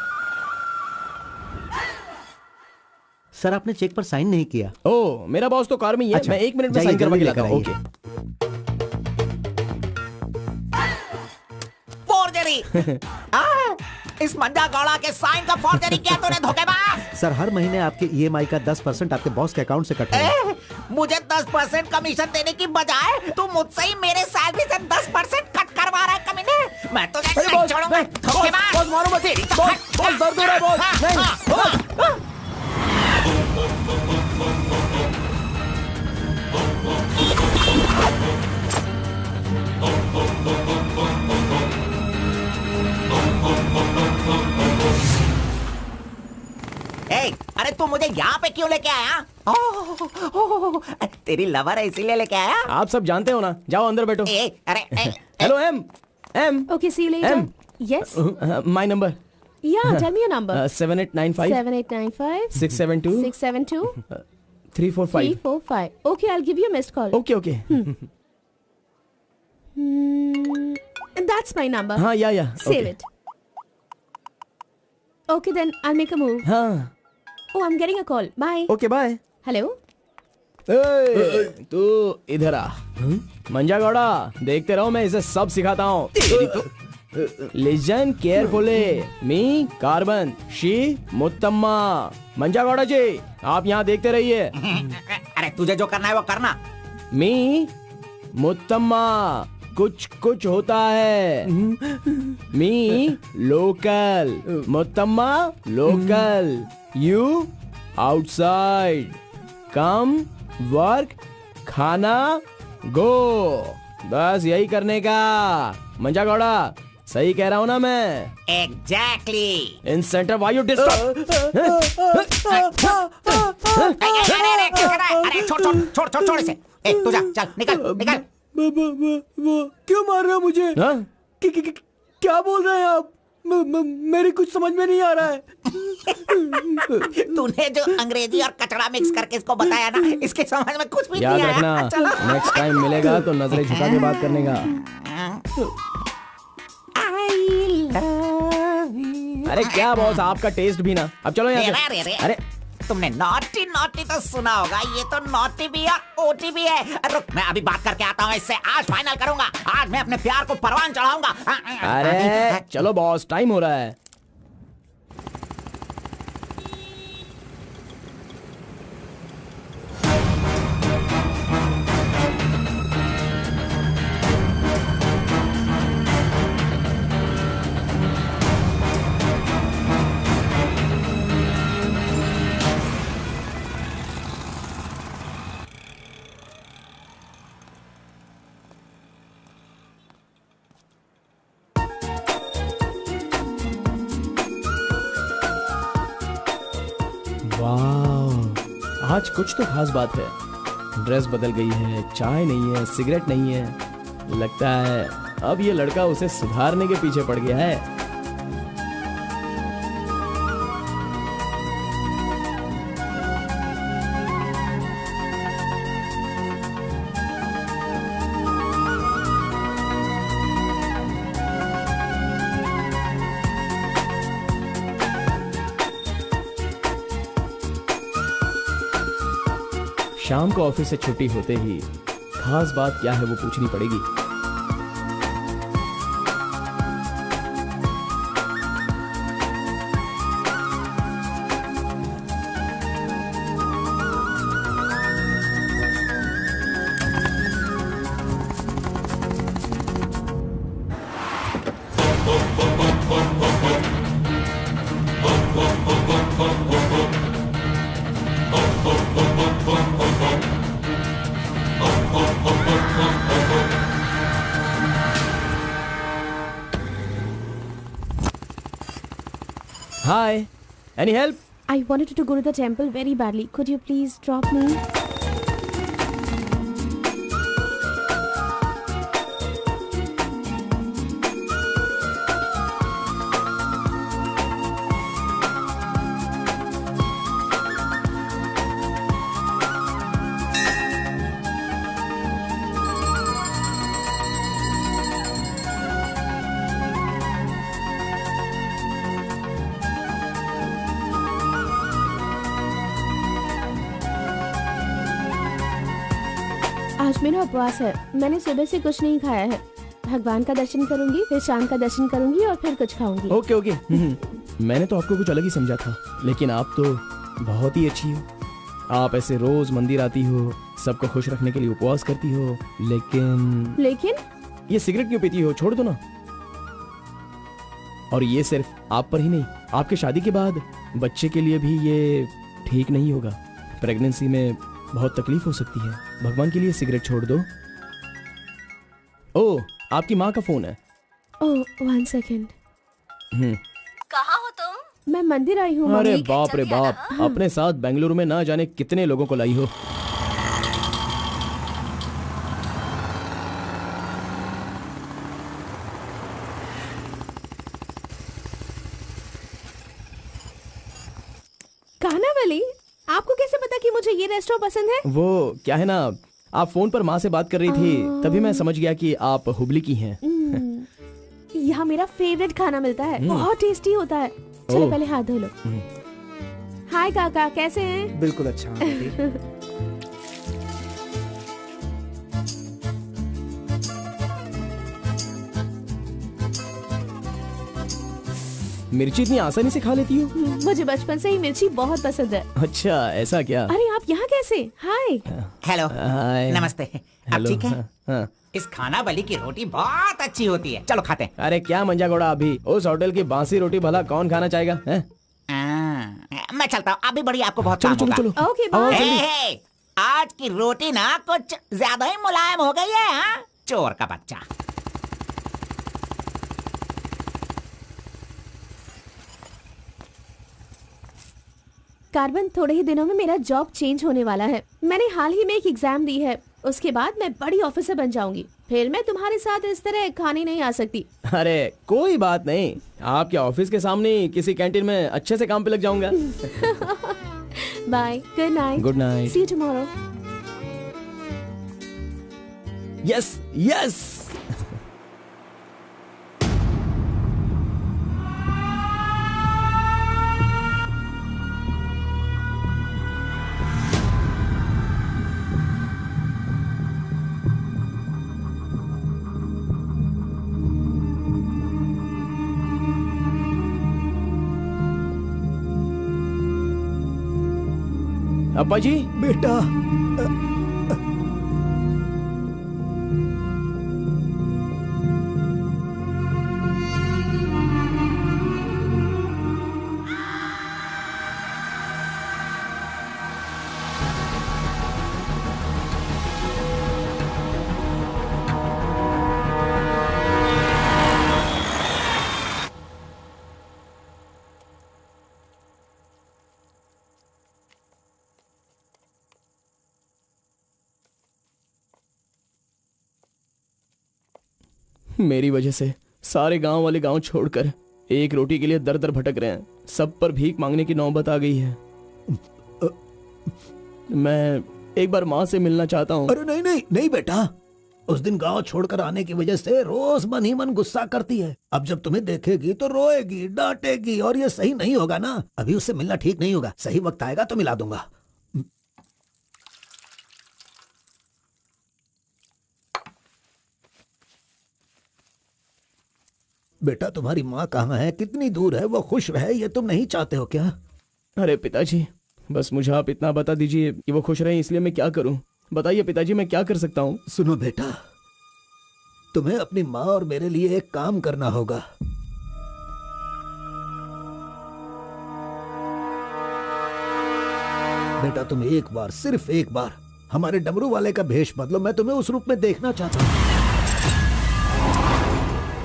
सर आपने चेक पर साइन नहीं किया। ओह, मेरा बॉस तो कार में ही है। मैं 1 मिनट में साइन करवा के लाता हूँ। ओके। फोर्जरी। इस मंजा गौड़ा के साइन का फोर्जरी किया तूने, धोखेबाज। सर हर महीने आपके ईएमआई का 10% आपके बॉस के अकाउंट से कट होगा। मुझे 10% कमीशन देने की बजाय तू मुझसे ही मेरे सैलरी से 10% कट करवा रहा है कमीने। मैं तो नहीं छोड़ूंगा। धोखेबाज। बॉस मारो मत। बॉस दर्द हो रहा है बॉस। नहीं। अरे तू मुझे यहाँ पे क्यों लेके आया? तेरी लवर है इसीलिए लेके आया? आप सब जानते हो ना। जाओ अंदर बैठो। हेलो एम। Okay, see you later. Yes. My number. Yeah, tell me your number. 7895 7895 672 672 345. 345. Okay, I'll give you a missed call. Okay. That's my number. हाँ, या Save it. Okay, then I'll make a move. हाँ. Oh, I'm getting a call. Bye. Okay, bye. Hello. तू इधर आ। मंजा गौड़ा, देखते रहो, मैं इसे सब सिखाता हूँ। Listen carefully. Me carbon, she Muttamma. Manja Gowda ji, आप यहाँ देखते रहिए। अरे तुझे जो करना है वो करना। मी मुत्तम्मा, कुछ कुछ होता है। Me local, Muttamma local, you outside. Come, work, खाना, गो। बस यही करने का। मंजा गौड़ा, सही कह रहा हूँ ना मैं? Exactly. Incentive, why you disturb? अरे छोड़ इसे। तू जा, चल निकल। क्यों मार रहे हो मुझे? क्या बोल रहे हैं आप? मेरी कुछ समझ में नहीं आ रहा है। तूने जो अंग्रेजी और कचड़ा मिक्स करके इसको बताया ना, इसके समझ में कुछ भी नहीं आया। याद रखना, नेक्स्ट टाइम मिलेगा तो नजरें झुका के बात करने का। अरे क्या बॉस, आपका टेस्ट भी ना। अब चलो यहाँ से। अरे तुमने नॉटी तो सुना होगा, ये तो नॉटी भी है, ओटी भी है। रुक, मैं अभी बात करके आता हूँ इससे। आज फाइनल करूंगा। आज मैं अपने प्यार को परवान चढ़ाऊंगा। अरे चलो बॉस, टाइम हो रहा है। आज कुछ तो खास बात है। ड्रेस बदल गई है, चाय नहीं है, सिगरेट नहीं है। लगता है अब ये लड़का उसे सुधारने के पीछे पड़ गया है। शाम को ऑफिस से छुट्टी होते ही खास बात क्या है वो पूछनी पड़ेगी। Hi, any help? I wanted to go to the temple very badly. Could you please drop me? आज मेरा उपवास है। मैंने सुबह से कुछ नहीं खाया है। भगवान का दर्शन करूंगी, फिर शाम का दर्शन करूंगी और फिर कुछ खाऊंगी। Okay okay. मैंने तो आपको कुछ अलग ही समझा था, लेकिन आप तो बहुत ही अच्छी हो। आप ऐसे रोज मंदिर आती हो, सबको खुश रखने के लिए उपवास करती हो, लेकिन ये सिगरेट क्यों पीती हो? छोड़ दो ना। और ये सिर्फ आप पर ही नहीं, आपके शादी के बाद बच्चे के लिए भी ये ठीक नहीं होगा। प्रेगनेंसी में बहुत तकलीफ हो सकती है। भगवान के लिए सिगरेट छोड़ दो। ओह, आपकी माँ का फोन है। ओह, 1 सेकेंड। कहाँ हो तुम? मैं मंदिर आई हूँ। अरे बाप रे बाप, अपने साथ बेंगलुरु में ना जाने कितने लोगों को लाई हो। कानावली, आपको कैसे पता कि मुझे ये रेस्टोरेंट पसंद है? वो क्या है ना, आप फोन पर माँ से बात कर रही थी, तभी मैं समझ गया कि आप हुबली की हैं। यहाँ मेरा फेवरेट खाना मिलता है, बहुत टेस्टी होता है। चलो पहले हाथ धो लो। हाय काका, कैसे हैं? बिल्कुल अच्छा। मिर्ची इतनी आसानी से खा लेती हो? मुझे बचपन से ही मिर्ची बहुत पसंद है। अच्छा, ऐसा क्या? अरे आप यहाँ कैसे? हाय। हेलो। हाय। नमस्ते। आप ठीक हैं? हाँ। इस खाना बली की रोटी बहुत अच्छी होती है, चलो खाते हैं। अरे क्या मंजा घोड़ा, अभी उस होटल की बासी रोटी भला कौन खाना चाहेगा? मैं चलता हूँ, अभी बड़ी आपको बहुत चलो काम चलो होगा। चलो। Okay bye. हे, आज की रोटी ना कुछ ज्यादा ही मुलायम हो गई है। हाँ? चोर का बच्चा। कार्बन, थोड़े ही दिनों में मेरा जॉब चेंज होने वाला है। मैंने हाल ही में एक एग्जाम दी है, उसके बाद मैं बड़ी ऑफिसर बन जाऊंगी। फिर मैं तुम्हारे साथ इस तरह खाने नहीं आ सकती। अरे कोई बात नहीं, आपके ऑफिस के सामने किसी कैंटीन में अच्छे से काम पे लग जाऊंगा। Bye, good night. Good night. See you tomorrow. Yes yes. अब्बा जी। बेटा, मेरी वजह से सारे गांव वाले गांव छोड़कर एक रोटी के लिए दर दर भटक रहे हैं। सब पर भीख मांगने की नौबत आ गई है। मैं एक बार माँ से मिलना चाहता हूँ। अरे नहीं नहीं नहीं बेटा, उस दिन गांव छोड़कर आने की वजह से रोज मन ही मन गुस्सा करती है। अब जब तुम्हें देखेगी तो रोएगी, डांटेगी, और ये सही नहीं होगा ना। अभी उससे मिलना ठीक नहीं होगा। सही वक्त आएगा तो मिला दूंगा। बेटा तुम्हारी माँ कहाँ है, कितनी दूर है, वो खुश रहे ये तुम नहीं चाहते हो क्या? अरे पिताजी, बस मुझे आप इतना बता दीजिए कि वो खुश रहे, इसलिए मैं क्या करूं? बताइए पिताजी, मैं क्या कर सकता हूं? सुनो बेटा, तुम्हें अपनी माँ और मेरे लिए एक काम करना होगा। बेटा तुम एक बार, सिर्फ एक बार हमारे डमरू वाले का भेष बदलो। मैं तुम्हें उस रूप में देखना चाहता हूँ।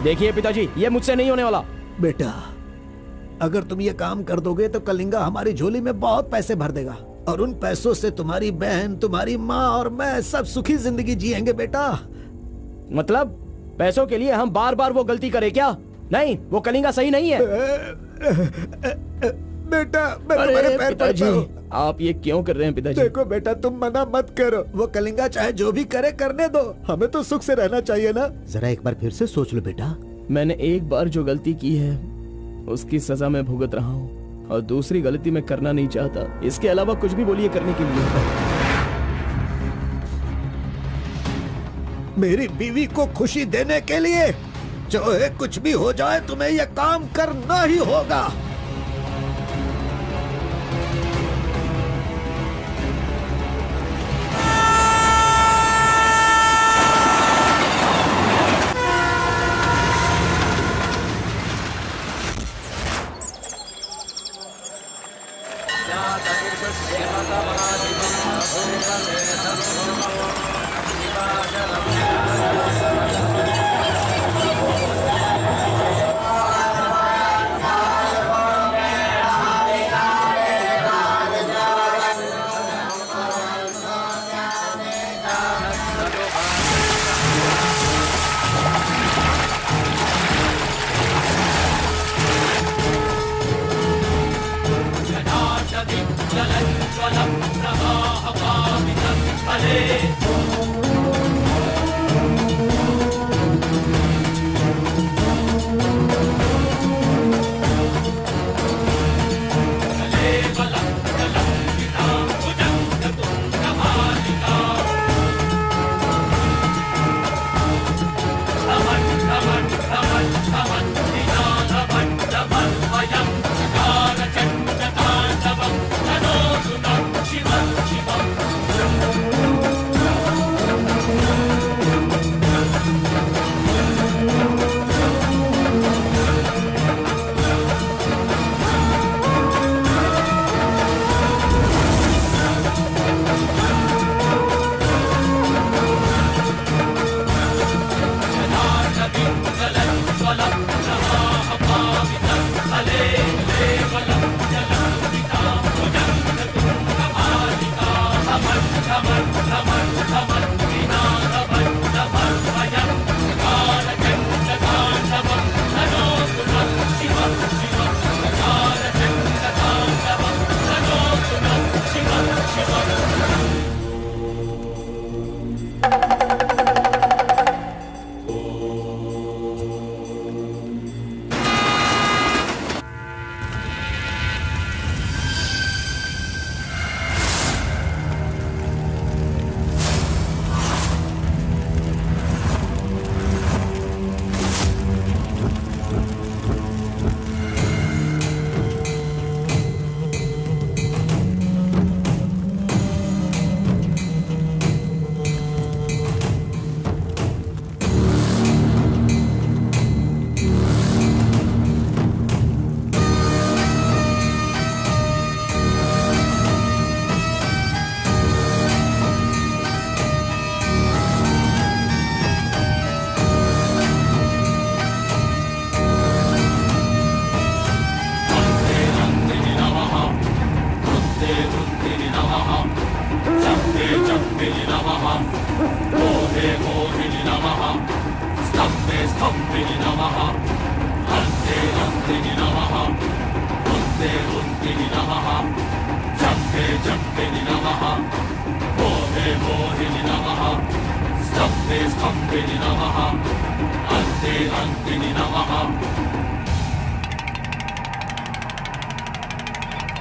देखिए पिताजी, ये मुझसे नहीं होने वाला। बेटा अगर तुम ये काम कर दोगे तो कलिंगा हमारी झोली में बहुत पैसे भर देगा, और उन पैसों से तुम्हारी बहन, तुम्हारी माँ और मैं सब सुखी जिंदगी जिएंगे। बेटा मतलब पैसों के लिए हम बार बार वो गलती करें क्या? नहीं, वो कलिंगा सही नहीं है। बेटा मैं तुम्हारे पैर पड़ता हूं। आप ये क्यों कर रहे हैं पिताजी? देखो बेटा, तुम मना मत करो। वो कलिंगा चाहे जो भी करे करने दो, हमें तो सुख से रहना चाहिए ना। जरा एक बार फिर से सोच लो बेटा। मैंने एक बार जो गलती की है उसकी सजा मैं भुगत रहा हूँ, और दूसरी गलती मैं करना नहीं चाहता। इसके अलावा कुछ भी बोलिए करने के लिए। मेरी बीवी को खुशी देने के लिए चाहे कुछ भी हो जाए, तुम्हें यह काम करना ही होगा।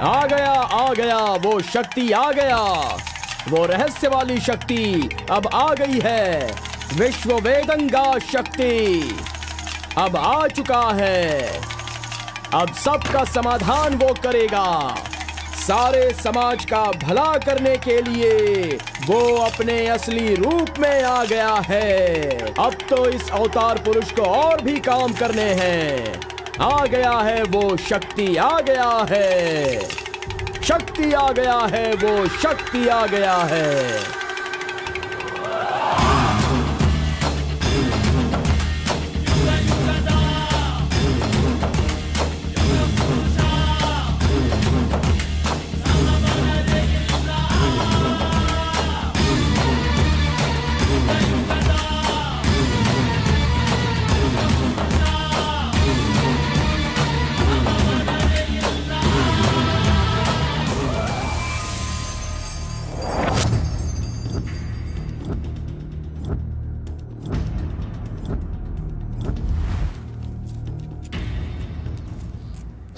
आ गया वो शक्ति आ गया, वो रहस्य वाली शक्ति अब आ गई है। विश्व वेदंगा शक्ति अब आ चुका है। अब सबका समाधान वो करेगा। सारे समाज का भला करने के लिए वो अपने असली रूप में आ गया है। अब तो इस अवतार पुरुष को और भी काम करने हैं। आ गया है वो शक्ति, आ गया है शक्ति, आ गया है वो शक्ति, आ गया है।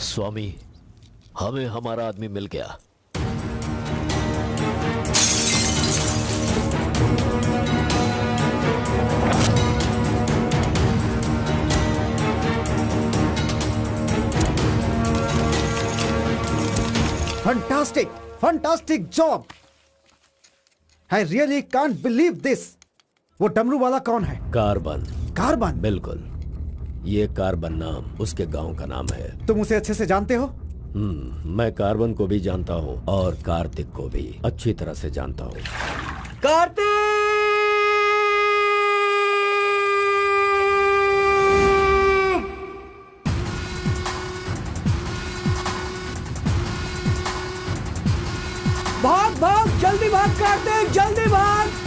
स्वामी, हमें हमारा आदमी मिल गया। Fantastic, fantastic job. I really can't believe this. वो डमरू वाला कौन है? कार्बन। कार्बन? बिल्कुल, ये कार्बन नाम उसके गांव का नाम है। तुम उसे अच्छे से जानते हो? मैं कार्बन को भी जानता हूँ और कार्तिक को भी अच्छी तरह से जानता हूँ। कार्तिक! भाग भाग, जल्दी भाग कार्तिक, जल्दी भाग।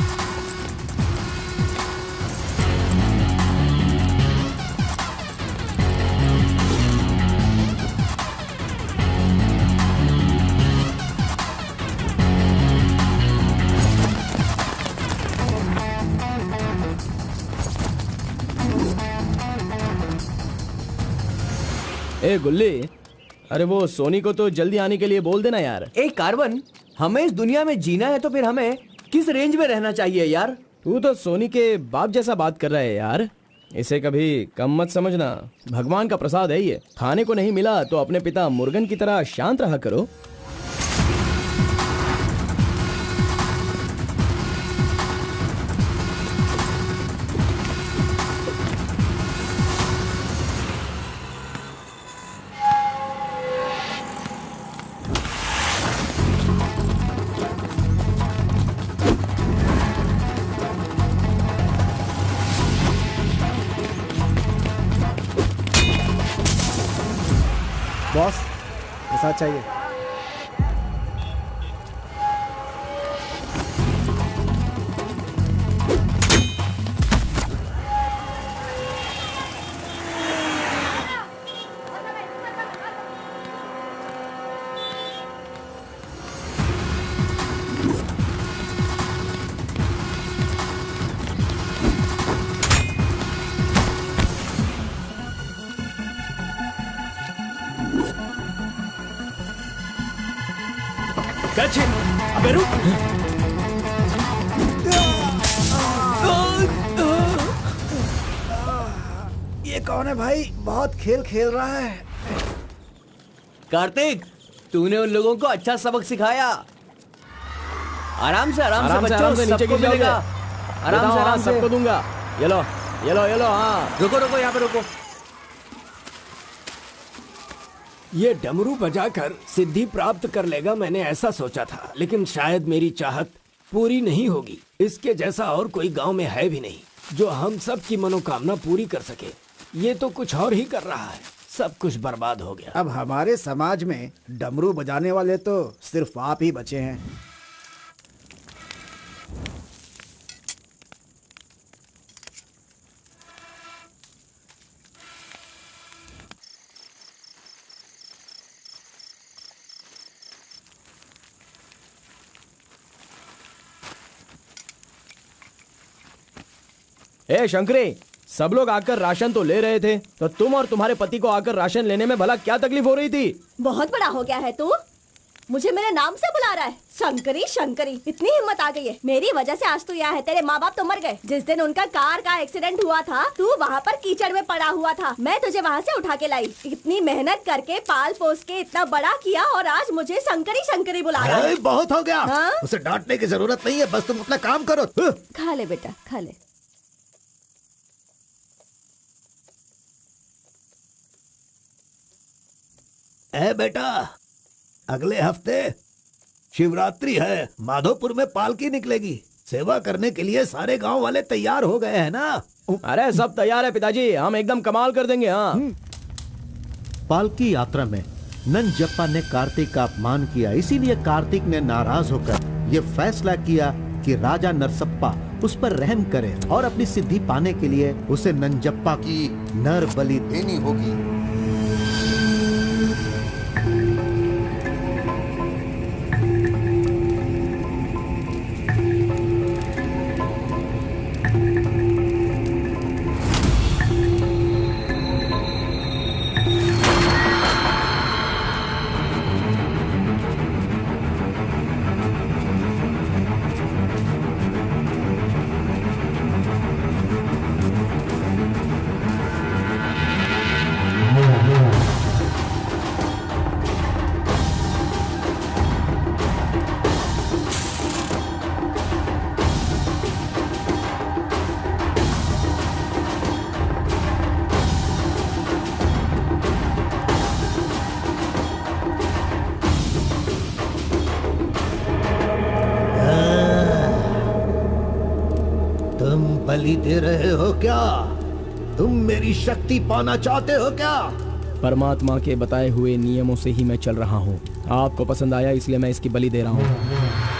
ए गुल्ली, अरे वो सोनी को तो जल्दी आने के लिए बोल देना यार। ए कार्बन, हमें इस दुनिया में जीना है तो फिर हमें किस रेंज में रहना चाहिए यार? तू तो सोनी के बाप जैसा बात कर रहा है यार। इसे कभी कम मत समझना, भगवान का प्रसाद है ये। खाने को नहीं मिला तो अपने पिता मुर्गन की तरह शांत रहा करो। बॉस, ऐसा चाहिए। अबे रुक। ये कौन है भाई? बहुत खेल खेल रहा है। कार्तिक, तूने उन लोगों को अच्छा सबक सिखाया। आराम से बच्चों, नीचे गिर जाओगे। आराम से सबको दूंगा। ये लो, ये लो, ये लो। हाँ, रुको, यहाँ पे रुको। ये डमरू बजाकर सिद्धि प्राप्त कर लेगा, मैंने ऐसा सोचा था, लेकिन शायद मेरी चाहत पूरी नहीं होगी। इसके जैसा और कोई गांव में है भी नहीं जो हम सब की मनोकामना पूरी कर सके। ये तो कुछ और ही कर रहा है, सब कुछ बर्बाद हो गया। अब हमारे समाज में डमरू बजाने वाले तो सिर्फ आप ही बचे हैं। ए शंकरी, सब लोग आकर राशन तो ले रहे थे, तो तुम और तुम्हारे पति को आकर राशन लेने में भला क्या तकलीफ हो रही थी? बहुत बड़ा हो गया है तू, मुझे मेरे नाम से बुला रहा है। शंकरी शंकरी, इतनी हिम्मत आ गई है। मेरी वजह से आज तू यहाँ है। तेरे माँ बाप तो मर गए। जिस दिन उनका कार का एक्सीडेंट हुआ था, तू वहाँ पर कीचड़ में पड़ा हुआ था। मैं तुझे वहाँ से उठा के लाई। इतनी मेहनत करके पाल पोस के इतना बड़ा किया और आज मुझे शंकरी शंकरी बुला रहा है। बहुत हो गया। हाँ? उसे डांटने की जरूरत नहीं है, बस तुम अपना काम करो। खा ले बेटा, खा ले। बेटा, अगले हफ्ते शिवरात्रि है, माधोपुर में पालकी निकलेगी। सेवा करने के लिए सारे गांव वाले तैयार हो गए हैं ना? अरे सब तैयार है पिताजी, हम एकदम कमाल कर देंगे। हाँ। पालकी यात्रा में नंजप्पा ने कार्तिक का अपमान किया, इसीलिए कार्तिक ने नाराज होकर ये फैसला किया कि राजा नरसप्पा उस पर रहम करे और अपनी सिद्धि पाने के लिए उसे नंजप्पा की नर बलि देनी होगी। बलि दे रहे हो क्या? तुम मेरी शक्ति पाना चाहते हो क्या? परमात्मा के बताए हुए नियमों से ही मैं चल रहा हूँ। आपको पसंद आया इसलिए मैं इसकी बलि दे रहा हूँ।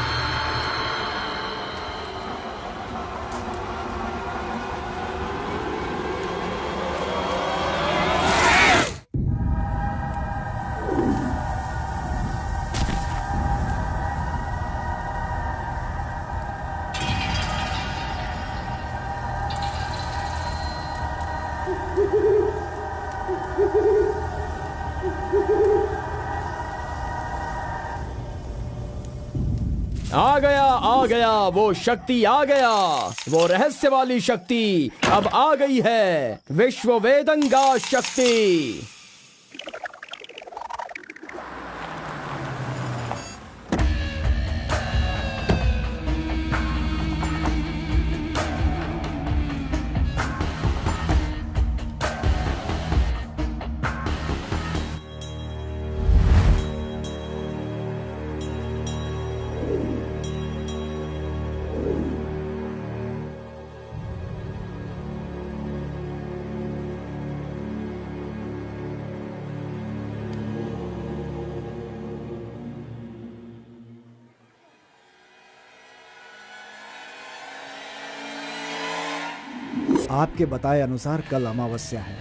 आ गया वो शक्ति, आ गया वो रहस्य वाली शक्ति। अब आ गई है विश्व वेदंगा शक्ति। आपके बताए अनुसार कल अमावस्या है।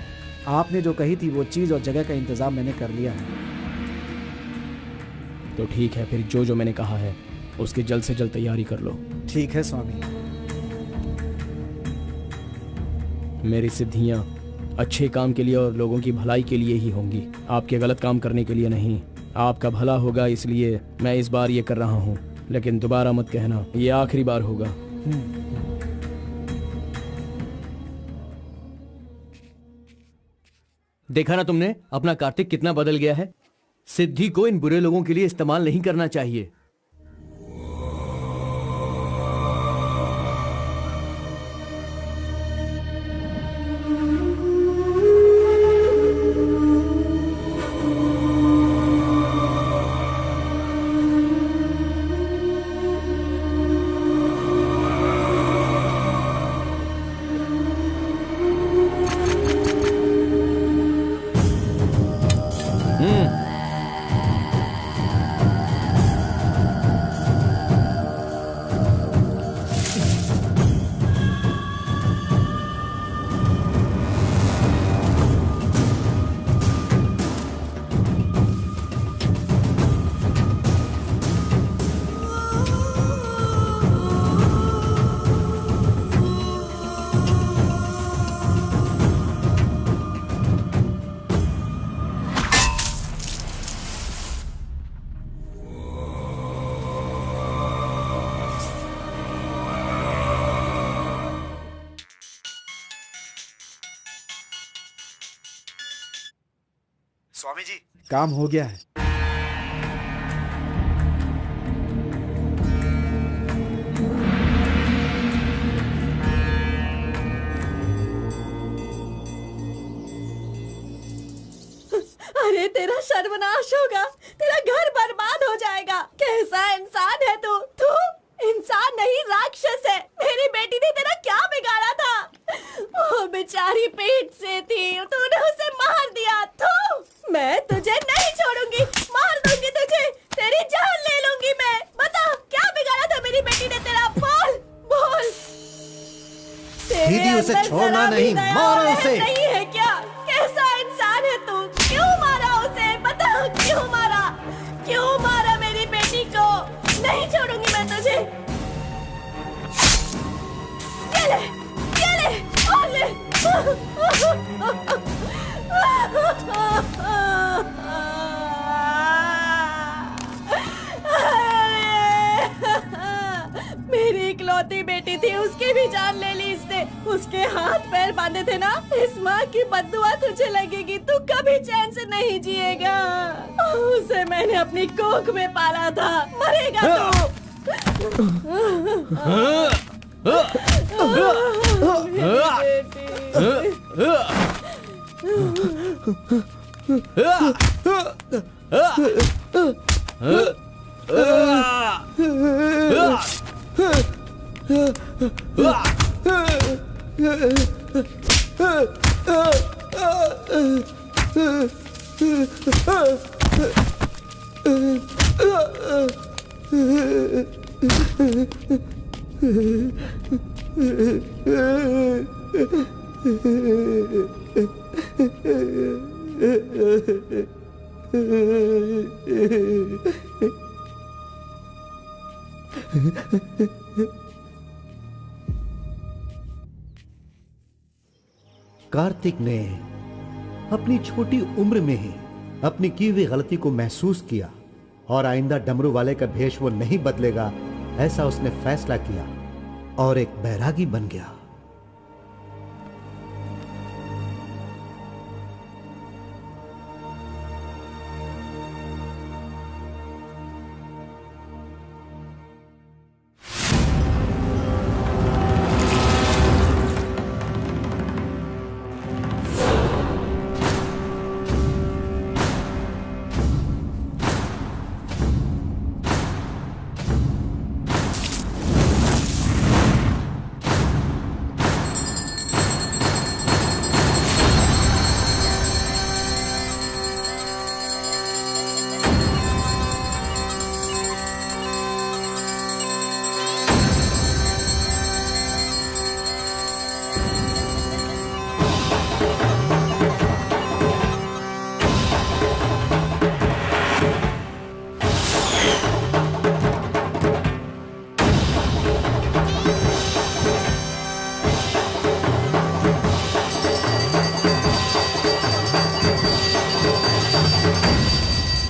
आपने जो कही थी वो चीज और जगह का इंतजाम मैंने कर लिया है। तो ठीक है, फिर जो मैंने कहा है उसकी जल्द से जल्द तैयारी कर लो। ठीक है स्वामी। मेरी सिद्धियां अच्छे काम के लिए और लोगों की भलाई के लिए ही होंगी, आपके गलत काम करने के लिए नहीं। आपका भला होगा इसलिए मैं इस बार ये कर रहा हूँ, लेकिन दोबारा मत कहना, ये आखिरी बार होगा। देखा ना तुमने, अपना कार्तिक कितना बदल गया है। सिद्धि को इन बुरे लोगों के लिए इस्तेमाल नहीं करना चाहिए। स्वामी जी, काम हो गया है। अरे तेरा सर्वनाश होगा, तेरा घर बर्बाद हो जाएगा। कैसा इंसान है तू? तू इंसान नहीं, राक्षस है। मेरी बेटी ने तेरा क्या बिगाड़ा था? वो बेचारी पेट से थी, तूने उसे मार दिया। तू, मैं तुझे नहीं छोड़ूंगी, मार दूंगी तुझे, तेरी जान ले लूंगी मैं। बता क्या बिगाड़ा था मेरी बेटी ने तेरा? बोल बोल। दीदी उसे छोड़ना नहीं, मारो उसे। नहीं है क्या? कैसा इंसान है तू? क्यों मारा उसे? बता क्यों मारा? क्यों मारा मेरी बेटी को? नहीं छोड़ूंगी मैं तुझे। ये ले और ले। मेरी इकलौती बेटी थी, उसकी भी जान ले ली इसने। उसके हाथ पैर बांधे थे ना, इस माँ की बद्दुआ तुझे लगेगी, तू कभी चैन से नहीं जिएगा। उसे मैंने अपनी कोख में पाला था, मरेगा तू। कार्तिक ने अपनी छोटी उम्र में ही अपनी की हुई गलती को महसूस किया और आइंदा डमरू वाले का भेष वो नहीं बदलेगा, ऐसा उसने फैसला किया और एक बैरागी बन गया।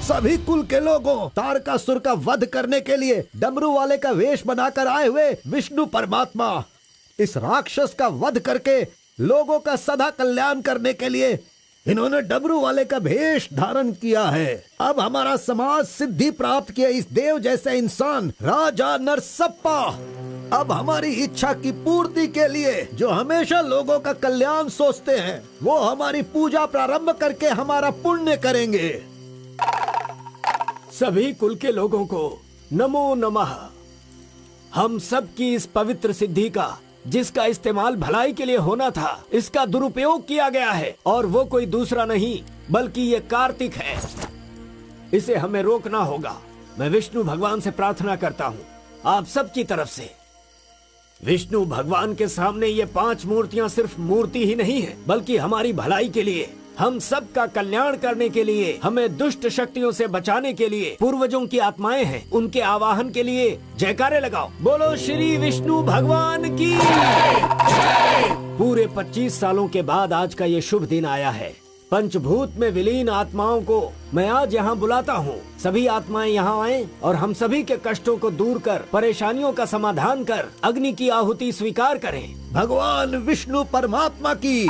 सभी कुल के लोगों, तारकासुर का वध करने के लिए डमरू वाले का वेश बनाकर आए हुए विष्णु परमात्मा इस राक्षस का वध करके लोगों का सदा कल्याण करने के लिए इन्होंने डमरू वाले का भेष धारण किया है। अब हमारा समाज सिद्धि प्राप्त किया इस देव जैसे इंसान राजा नरसप्पा अब हमारी इच्छा की पूर्ति के लिए, जो हमेशा लोगों का कल्याण सोचते हैं, वो हमारी पूजा प्रारंभ करके हमारा पुण्य करेंगे। सभी कुल के लोगों को नमो नमः। हम सब की इस पवित्र सिद्धि का, जिसका इस्तेमाल भलाई के लिए होना था, इसका दुरुपयोग किया गया है और वो कोई दूसरा नहीं बल्कि ये कार्तिक है। इसे हमें रोकना होगा। मैं विष्णु भगवान से प्रार्थना करता हूँ आप सब की तरफ से। विष्णु भगवान के सामने ये 5 मूर्तियाँ सिर्फ मूर्ति ही नहीं है, बल्कि हमारी भलाई के लिए, हम सब का कल्याण करने के लिए, हमें दुष्ट शक्तियों से बचाने के लिए पूर्वजों की आत्माएं हैं, उनके आवाहन के लिए जयकारे लगाओ। बोलो श्री विष्णु भगवान की। पूरे 25 सालों के बाद आज का ये शुभ दिन आया है। पंचभूत में विलीन आत्माओं को मैं आज यहाँ बुलाता हूँ। सभी आत्माएं यहाँ आएं और हम सभी के कष्टों को दूर कर, परेशानियों का समाधान कर, अग्नि की आहुति स्वीकार करें। भगवान विष्णु परमात्मा की।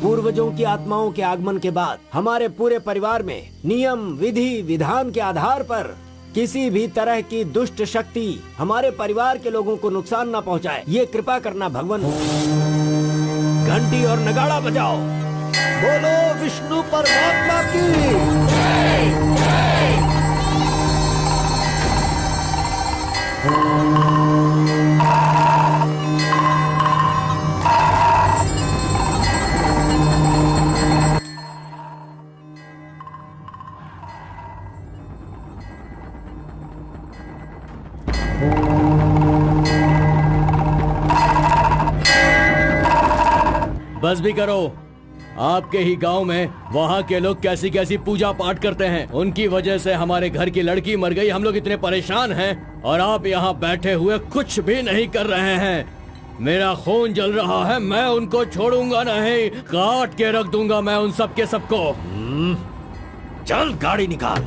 पूर्व पूर्वजों की आत्माओं के आगमन के बाद हमारे पूरे परिवार में नियम विधि विधान के आधार पर किसी भी तरह की दुष्ट शक्ति हमारे परिवार के लोगों को नुकसान न पहुंचाए, ये कृपा करना भगवान। घंटी और नगाड़ा बजाओ। बोलो विष्णु परमात्मा की। बस भी करो। आपके ही गांव में वहाँ के लोग कैसी कैसी पूजा पाठ करते हैं। उनकी वजह से हमारे घर की लड़की मर गई। हम लोग इतने परेशान हैं और आप यहाँ बैठे हुए कुछ भी नहीं कर रहे हैं। मेरा खून जल रहा है, मैं उनको छोड़ूंगा नहीं, काट के रख दूंगा मैं उन सब के सबको। चल गाड़ी निकाल।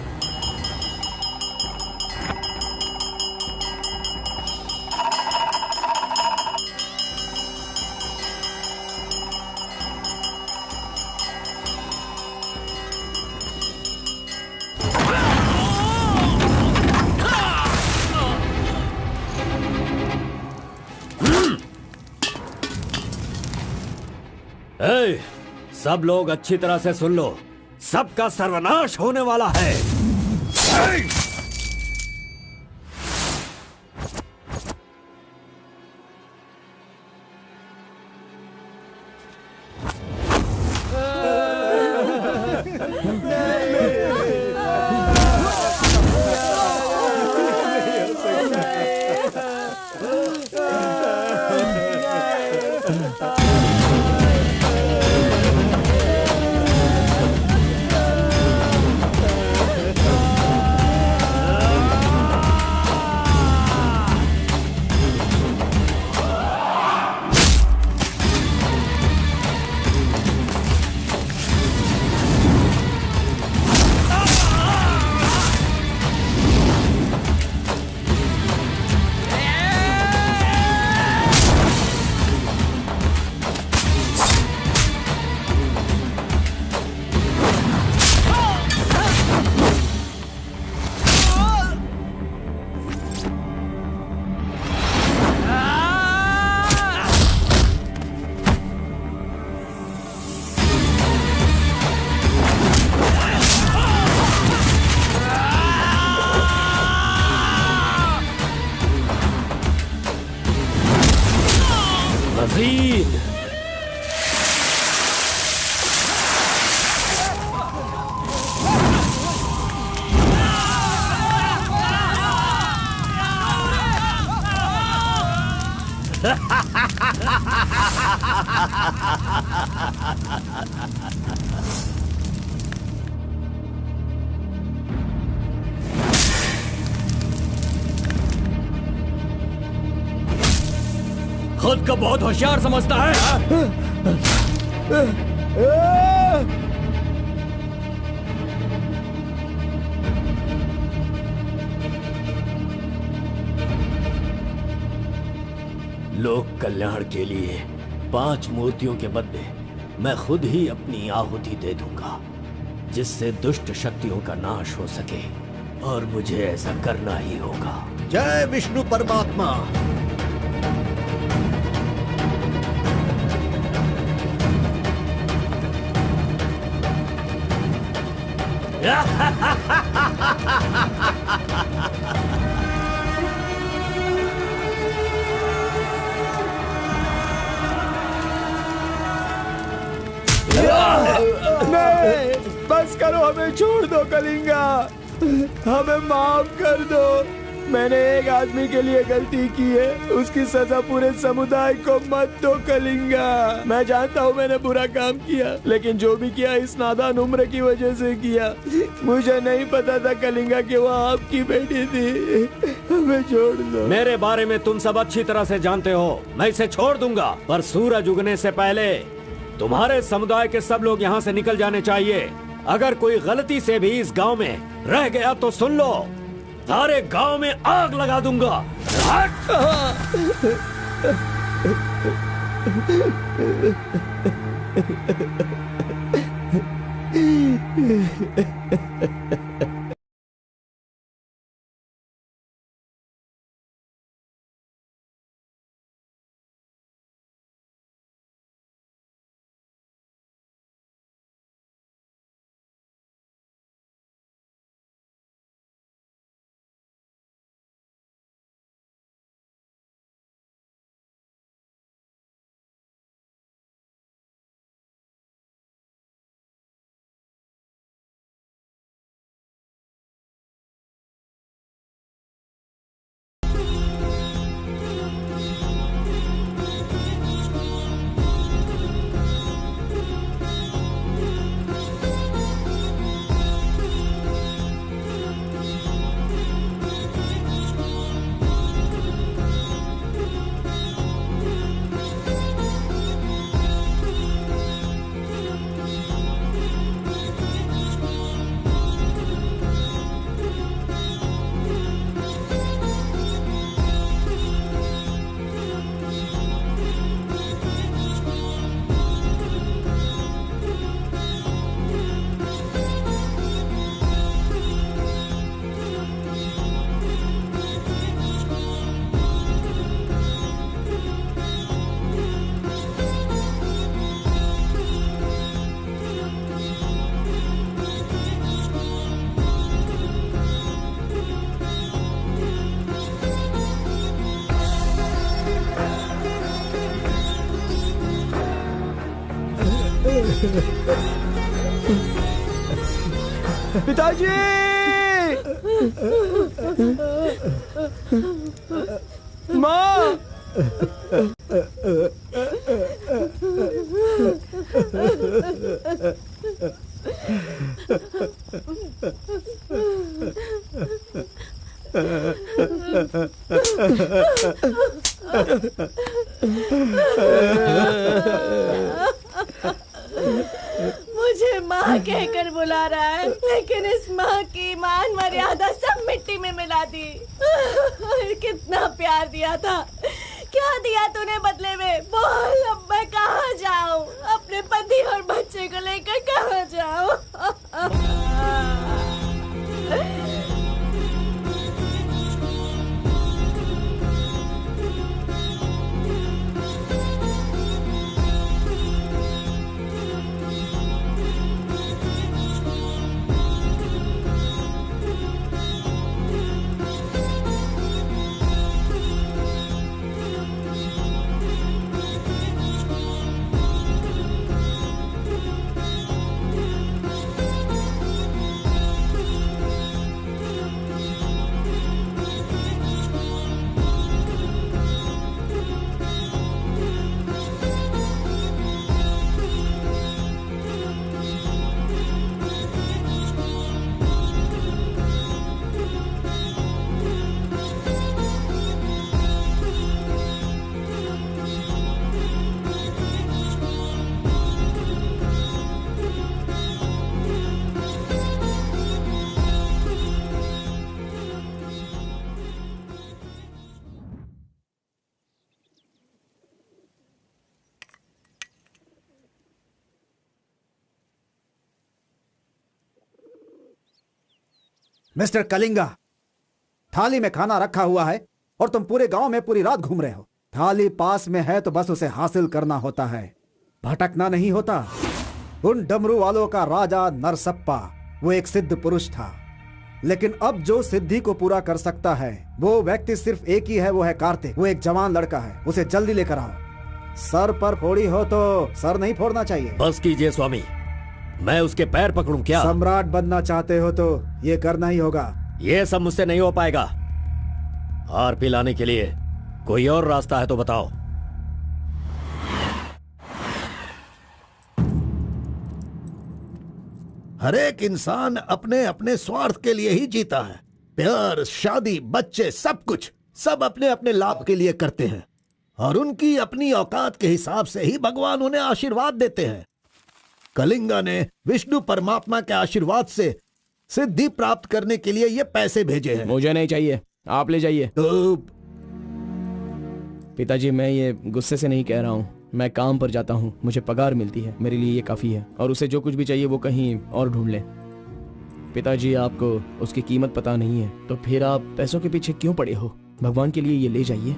सब लोग अच्छी तरह से सुन लो, सबका सर्वनाश होने वाला है। खुद को बहुत होशियार समझता है। लोक कल्याण के लिए 5 मूर्तियों के बदले मैं खुद ही अपनी आहुति दे दूंगा, जिससे दुष्ट शक्तियों का नाश हो सके, और मुझे ऐसा करना ही होगा। जय विष्णु परमात्मा। नहीं, बस करो, हमें छोड़ दो कलिंगा, हमें माफ कर दो। मैंने एक आदमी के लिए गलती की है, उसकी सजा पूरे समुदाय को मत दो कलिंगा। मैं जानता हूँ मैंने बुरा काम किया, लेकिन जो भी किया इस नादान उम्र की वजह से किया। मुझे नहीं पता था कलिंगा कि वो आपकी बेटी थी। हमें छोड़ दो। मेरे बारे में तुम सब अच्छी तरह से जानते हो, मैं इसे छोड़ दूंगा, पर सूरज उगने से पहले तुम्हारे समुदाय के सब लोग यहाँ से निकल जाने चाहिए। अगर कोई गलती से भी इस गांव में रह गया तो सुन लो, सारे गांव में आग लगा दूंगा। पिताजी! माँ! मुझे माँ कहकर बुला रहा है, लेकिन इस माँ की मान मर्यादा सब मिट्टी में मिला दी। कितना प्यार दिया था, क्या दिया तूने बदले में? बोल, अब मैं कहाँ जाऊँ? अपने पति और बच्चे को लेकर कहाँ जाऊँ? मिस्टर कलिंगा, थाली में खाना रखा हुआ है और तुम पूरे गांव में पूरी रात घूम रहे हो। थाली पास में है तो बस उसे हासिल करना होता है, भटकना नहीं होता। उन डमरू वालों का राजा नरसप्पा वो एक सिद्ध पुरुष था, लेकिन अब जो सिद्धि को पूरा कर सकता है वो व्यक्ति सिर्फ एक ही है, वो है कार्तिक। वो एक जवान लड़का है, उसे जल्दी लेकर आओ। सर पर फोड़ी हो तो सर नहीं फोड़ना चाहिए। बस कीजिए स्वामी, मैं उसके पैर पकड़ूं क्या? सम्राट बनना चाहते हो तो ये करना ही होगा। ये सब मुझसे नहीं हो पाएगा। हार पिलाने के लिए कोई और रास्ता है तो बताओ। हर एक इंसान अपने अपने स्वार्थ के लिए ही जीता है। प्यार, शादी, बच्चे, सब कुछ सब अपने अपने लाभ के लिए करते हैं और उनकी अपनी औकात के हिसाब से ही भगवान उन्हें आशीर्वाद देते हैं। कलिंगा ने विष्णु परमात्मा के आशीर्वाद से सिद्धि प्राप्त करने के लिए ये पैसे भेजे हैं। मुझे नहीं चाहिए, आप ले जाइए। तो पिताजी, मैं ये गुस्से से नहीं कह रहा हूँ, मैं काम पर जाता हूँ, मुझे पगार मिलती है, मेरे लिए ये काफी है। और उसे जो कुछ भी चाहिए वो कहीं और ढूंढ ले। पिताजी, आपको उसकी कीमत पता नहीं है, तो फिर आप पैसों के पीछे क्यों पड़े हो? भगवान के लिए ये ले जाइए।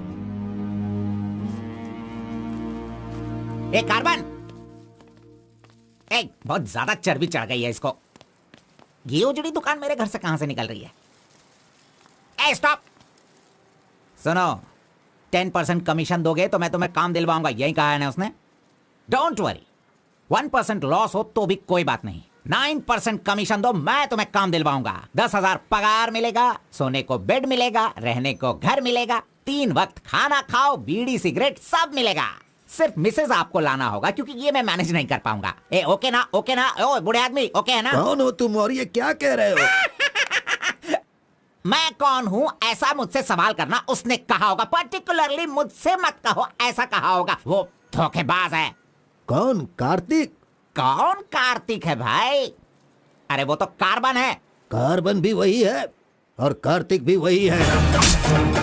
कार्बन, बहुत ज्यादा चर्बी चढ़ गई है इसको। ये उजड़ी दुकान मेरे घर से कहां से निकल रही है? स्टॉप! सुनो, 10% कमीशन दोगे तो मैं तुम्हें काम दिलवाऊंगा, यही कहा है ना उसने। डोंट वरी, 1% लॉस हो तो भी कोई बात नहीं। 9% कमीशन दो, मैं तुम्हें काम दिलवाऊंगा। 10,000 पगार मिलेगा, सोने को बेड मिलेगा, रहने को घर मिलेगा, 3 वक्त खाना खाओ, बीड़ी सिगरेट सब मिलेगा। सिर्फ मिसेज आपको लाना होगा, क्योंकि ये मैं मैनेज नहीं कर पाऊंगा। ओके ना? ओके ना? ओ बूढ़े आदमी, ओके है ना? कौन हो तुम और ये क्या कह रहे हो? मैं कौन हूँ ऐसा मुझसे सवाल करना उसने कहा होगा। पर्टिकुलरली मुझसे मत कहो, ऐसा कहा होगा। वो धोखेबाज है। कौन? कार्तिक? कौन कार्तिक है भाई? अरे वो तो कार्बन है। कार्बन भी वही है और कार्तिक भी वही है।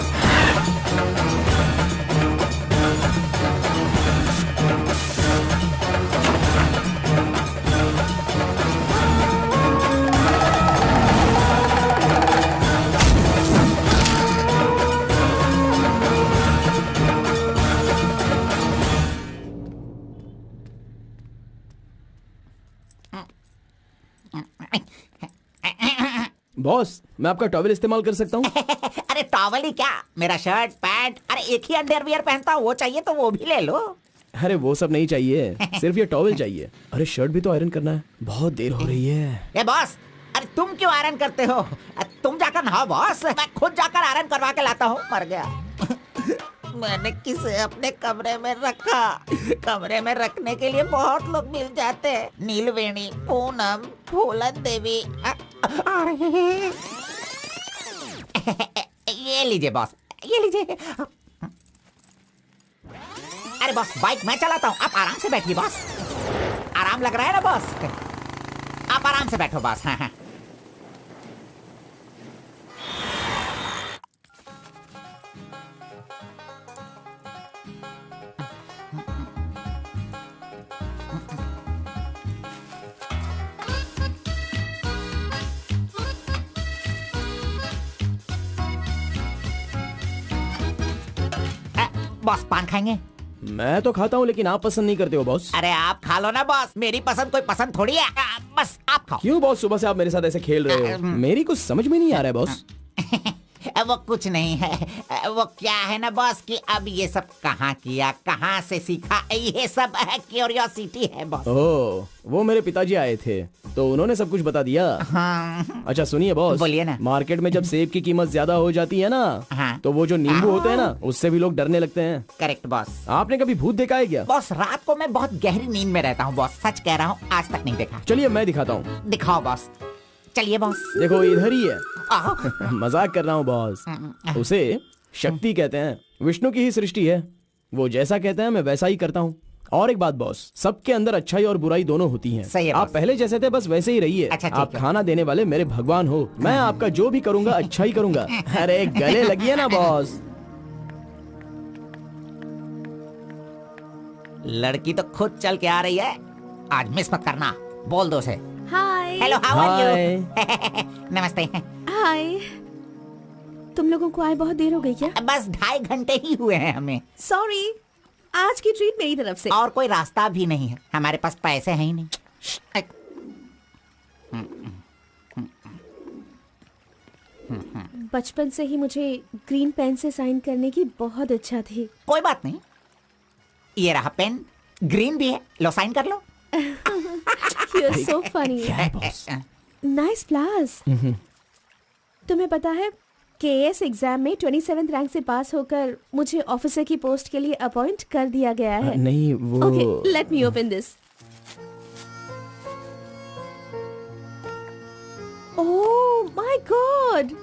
बॉस, मैं आपका टॉवल इस्तेमाल कर सकता हूँ? अरे टॉवल ही क्या, मेरा शर्ट पैंट, अरे एक ही अंडरवियर पहनता हूँ, वो चाहिए तो वो भी ले लो। अरे वो सब नहीं चाहिए, सिर्फ ये टॉवल चाहिए। अरे शर्ट भी तो आयरन करना है, बहुत देर हो रही है। ए बॉस, अरे तुम क्यों आयरन करते हो? तुम जाकर नहाओ बॉस, मैं खुद जाकर आयरन करवा के लाता हूँ। मर गया। मैंने किसे अपने कमरे में रखा? कमरे में रखने के लिए बहुत लोग मिल जाते हैं। नीलवेणी, पूनम, फूलन देवी। ये लीजिए बॉस, ये लीजिए। अरे बॉस, बाइक मैं चलाता हूँ, आप आराम से बैठिए बॉस। आराम लग रहा है ना बॉस? आप आराम से बैठो बॉस। हाँ हाँ। बॉस पान खाएंगे? मैं तो खाता हूँ, लेकिन आप पसंद नहीं करते हो बॉस। अरे आप खा लो ना बॉस, मेरी पसंद कोई पसंद थोड़ी है। बस आप खाओ। क्यों बॉस, सुबह से आप मेरे साथ ऐसे खेल रहे हो? मेरी कुछ समझ में नहीं आ रहा है बॉस। वो कुछ नहीं है, वो क्या है ना बॉस कि अब ये सब कहाँ किया, कहाँ से सीखा, ये सब क्यूरियोसिटी है बॉस। ओह, वो मेरे पिताजी आए थे तो उन्होंने सब कुछ बता दिया। हाँ। अच्छा सुनिए बॉस, बोलिए ना। मार्केट में जब सेब की कीमत ज्यादा हो जाती है ना, हाँ। तो वो जो नींबू होते हैं ना, उससे भी लोग डरने लगते हैं। Correct boss. आपने कभी भूत देखा है क्या? बॉस रात को मैं बहुत गहरी नींद में रहता हूँ बॉस, सच कह रहा हूँ, आज तक नहीं देखा। चलिए मैं दिखाता हूँ। दिखाओ बॉस, चलिए बॉस। देखो इधर ही है। मजाक कर रहा हूँ बॉस। उसे शक्ति कहते हैं, विष्णु की ही सृष्टि है। वो जैसा कहते हैं मैं वैसा ही करता हूँ। और एक बात बॉस, सबके अंदर अच्छाई और बुराई दोनों होती हैं। सही है आप बॉस। पहले जैसे थे बस वैसे ही रहिए। अच्छा, ठीक आप है। खाना देने वाले मेरे भगवान हो, मैं आपका जो भी करूँगा अच्छा ही करूँगा। अरे गले लगिए ना बॉस। लड़की तो खुद चल के आ रही है, आज मिस मत करना। बोल दो उसे। Hi. Hello, how are you? नमस्ते। हाय। तुम लोगों को आए बहुत देर हो गई क्या? बस 2.5 घंटे ही हुए हैं हमें। सॉरी, आज की ट्रीट मेरी तरफ से। और कोई रास्ता भी नहीं है, हमारे पास पैसे हैं ही नहीं। बचपन से ही मुझे ग्रीन पेन से साइन करने की बहुत इच्छा थी। कोई बात नहीं, ये रहा पेन, ग्रीन भी है, लो साइन कर लो। You're so funny. Nice flowers. तुम्हें पता है केएस एग्जाम में 27th रैंक से पास होकर मुझे ऑफिसर की पोस्ट के लिए अपॉइंट कर दिया गया है। नहीं वो। Okay, let me open this. Oh my God!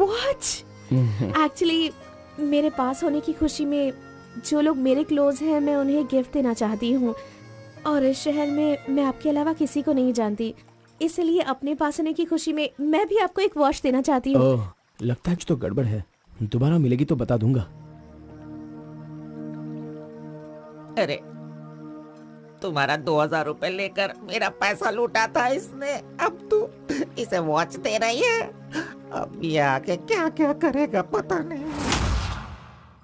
What? Actually, मेरे पास होने की खुशी में जो लोग मेरे क्लोज हैं मैं उन्हें गिफ्ट देना चाहती हूँ, और इस शहर में मैं आपके अलावा किसी को नहीं जानती, इसलिए अपने पास होने की खुशी में मैं भी आपको एक वॉच देना चाहती हूँ। ओह, लगता है कुछ तो गड़बड़ है। दोबारा मिलेगी तो बता दूंगा। अरे तुम्हारा 2000 रुपए लेकर मेरा पैसा लूटा था इसने, अब तू इसे वॉच दे रही है। अब ये आके क्या क्या करेगा पता नहीं।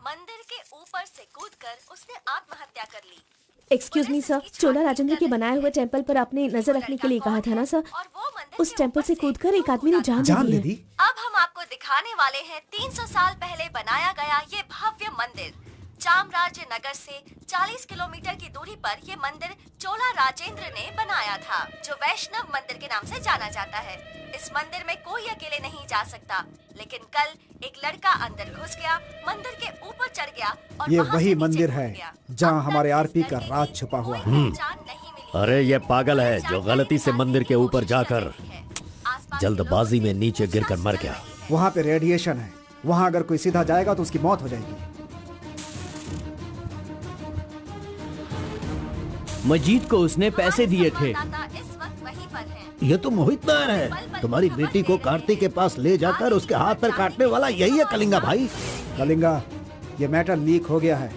मंदिर के ऊपर से कूदकर उसने आत्महत्या कर ली। एक्सक्यूज मी सर, चोला राजेंद्र के बनाए हुए टेंपल पर आपने नजर रखने के लिए कहा था ना सर? उस टेंपल से कूदकर एक आदमी ने जान ले दी। अब हम आपको दिखाने वाले हैं 300 साल पहले बनाया गया ये भव्य मंदिर। चामराज नगर से 40 किलोमीटर की दूरी पर ये मंदिर चोला राजेंद्र ने बनाया था, जो वैष्णव मंदिर के नाम से जाना जाता है। इस मंदिर में कोई अकेले नहीं जा सकता, लेकिन कल एक लड़का अंदर घुस गया, मंदिर के ऊपर चढ़ गया और ये वहाँ वही से नीचे मंदिर कूद है गया। जहाँ हमारे आरपी का राज छुपा हुआ है। अरे ये पागल है जो गलती से मंदिर के ऊपर जाकर जल्दबाजी में नीचे गिरकर मर गया। वहाँ पे रेडिएशन है, वहाँ अगर कोई सीधा जाएगा तो उसकी मौत हो जाएगी। मजीद को उसने पैसे दिए थे। ये तो मोहित नायर है, तुम्हारी बेटी को कार्तिक के पास ले जाकर उसके हाथ पर काटने वाला यही है कलिंगा भाई। कलिंगा, ये मैटर लीक हो गया है,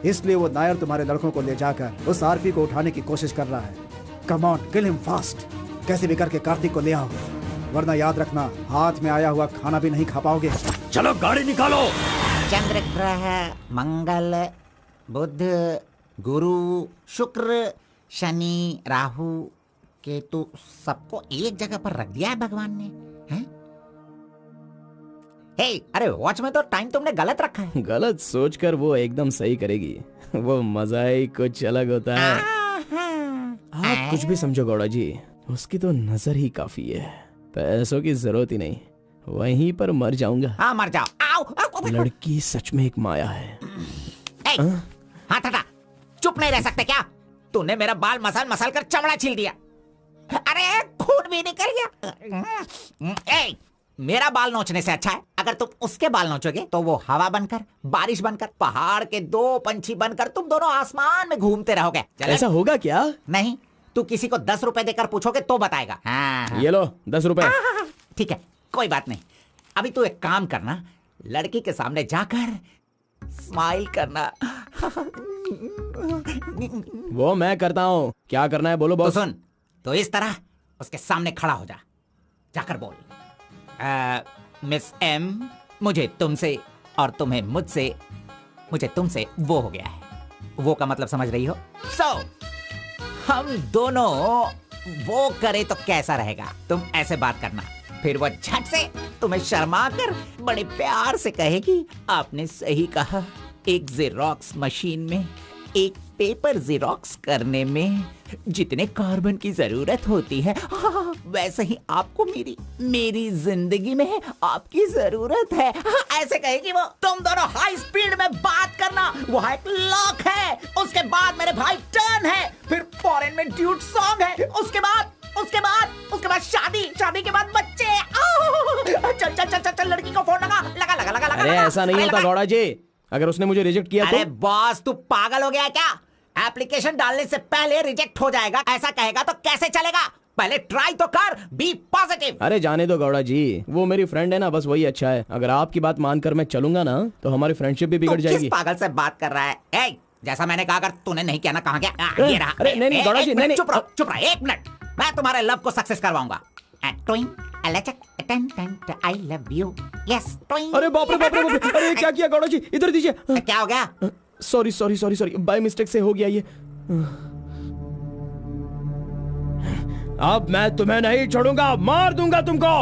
इसलिए वो नायर तुम्हारे लड़कों को ले जाकर उस आरपी को उठाने की कोशिश कर रहा है। Come on, kill him fast. कैसे भी करके कार्तिक को ले आओ, वरना याद रखना हाथ में आया हुआ खाना भी नहीं खा पाओगे। चलो गाड़ी निकालो। चंद्र ग्रह, मंगल, बुध, गुरु, शुक्र, शनि, राहु, केतु, सबको एक जगह पर रख दिया है भगवान ने, हैं? हे, अरे वॉच में तो टाइम तुमने गलत रखा है। गलत सोचकर वो एकदम सही करेगी। वो मजा ही कुछ अलग होता है। आप कुछ भी समझो गौड़ा जी, उसकी तो नजर ही काफी है, पैसों की जरूरत ही नहीं। वहीं पर मर जाऊंगा। हाँ मर जाओ। आओ। लड़की सच में एक माया है। हाथ हटा, चुप नहीं रह सकते क्या? तूने मेरा बाल मसल मसल कर चमड़ा छील दिया। अरे खून भी निकल गया। ए, मेरा बाल नोचने से अच्छा है अगर तुम उसके बाल नोचोगे तो वो हवा बनकर, बारिश बनकर, पहाड़ के 2 पंछी बनकर तुम दोनों आसमान में घूमते रहोगे। ऐसा होगा क्या? नहीं, तू किसी को 10 रुपए देकर पूछोगे तो बताएगा। हाँ। ये लो 10 रुपए। ठीक है, कोई बात नहीं। अभी तू एक काम करना, लड़की के सामने जाकर स्माइल करना। वो मैं करता हूँ, क्या करना है बोलो बॉस। तो सुन, तो इस तरह उसके सामने खड़ा हो जा, जाकर बोल, मिस एम, मुझे तुमसे और तुम्हें मुझसे, मुझे तुमसे वो हो गया है। वो का मतलब समझ रही हो? हम दोनों वो करे तो कैसा रहेगा? तुम ऐसे बात करना, फिर वो झट से तुम्हें शर्मा कर बड़े प्यार से कहेगी, आपने सही कहा, एक जेरोक्स मशीन में एक पेपर जेरोक्स करने में जितने कार्बन की जरूरत होती है, वैसे ही आपको मेरी जिंदगी में आपकी जरूरत है। ऐसे कहेगी वो। तुम दोनों हाई स्पीड में बात करना, वहाँ एक लॉक है, उसके बाद मेरे भाई टर्न है, फिर फॉरेन में ड्यूट सॉन्ग है, उसके बाद शादी के बाद बच्चे। चल लड़की को फोन लगा। अरे ऐसा नहीं होता गौड़ा जी, अगर उसने मुझे रिजेक्ट किया तो? अरे बॉस, तू पागल हो गया क्या? एप्लीकेशन डालने से पहले रिजेक्ट हो जाएगा, ऐसा कहेगा तो कैसे चलेगा? पहले ट्राई तो कर, बी पॉजिटिव। अरे जाने दो गौड़ा जी, वो मेरी फ्रेंड है ना, बस वही अच्छा है। अगर आपकी बात मानकर मैं चलूंगा ना तो हमारी फ्रेंडशिप भी बिगड़ जाएगी। किस पागल से बात कर रहा है? ए, जैसा मैंने कहा, अगर तूने नहीं किया ना, कहाँ गया? ये रहा। अरे नहीं गौड़ा जी, नहीं। चुप रहो 1 मिनट, मैं तुम्हारे लव को सक्सेस करवाऊंगा। I love you. Yes. अरे बाप रे। अरे क्या किया गौड़ा जी, इधर दीजिए। क्या हो गया? सॉरी, बाय मिस्टेक से हो गया ये। अब मैं तुम्हें नहीं छोड़ूंगा, मार दूंगा तुमको।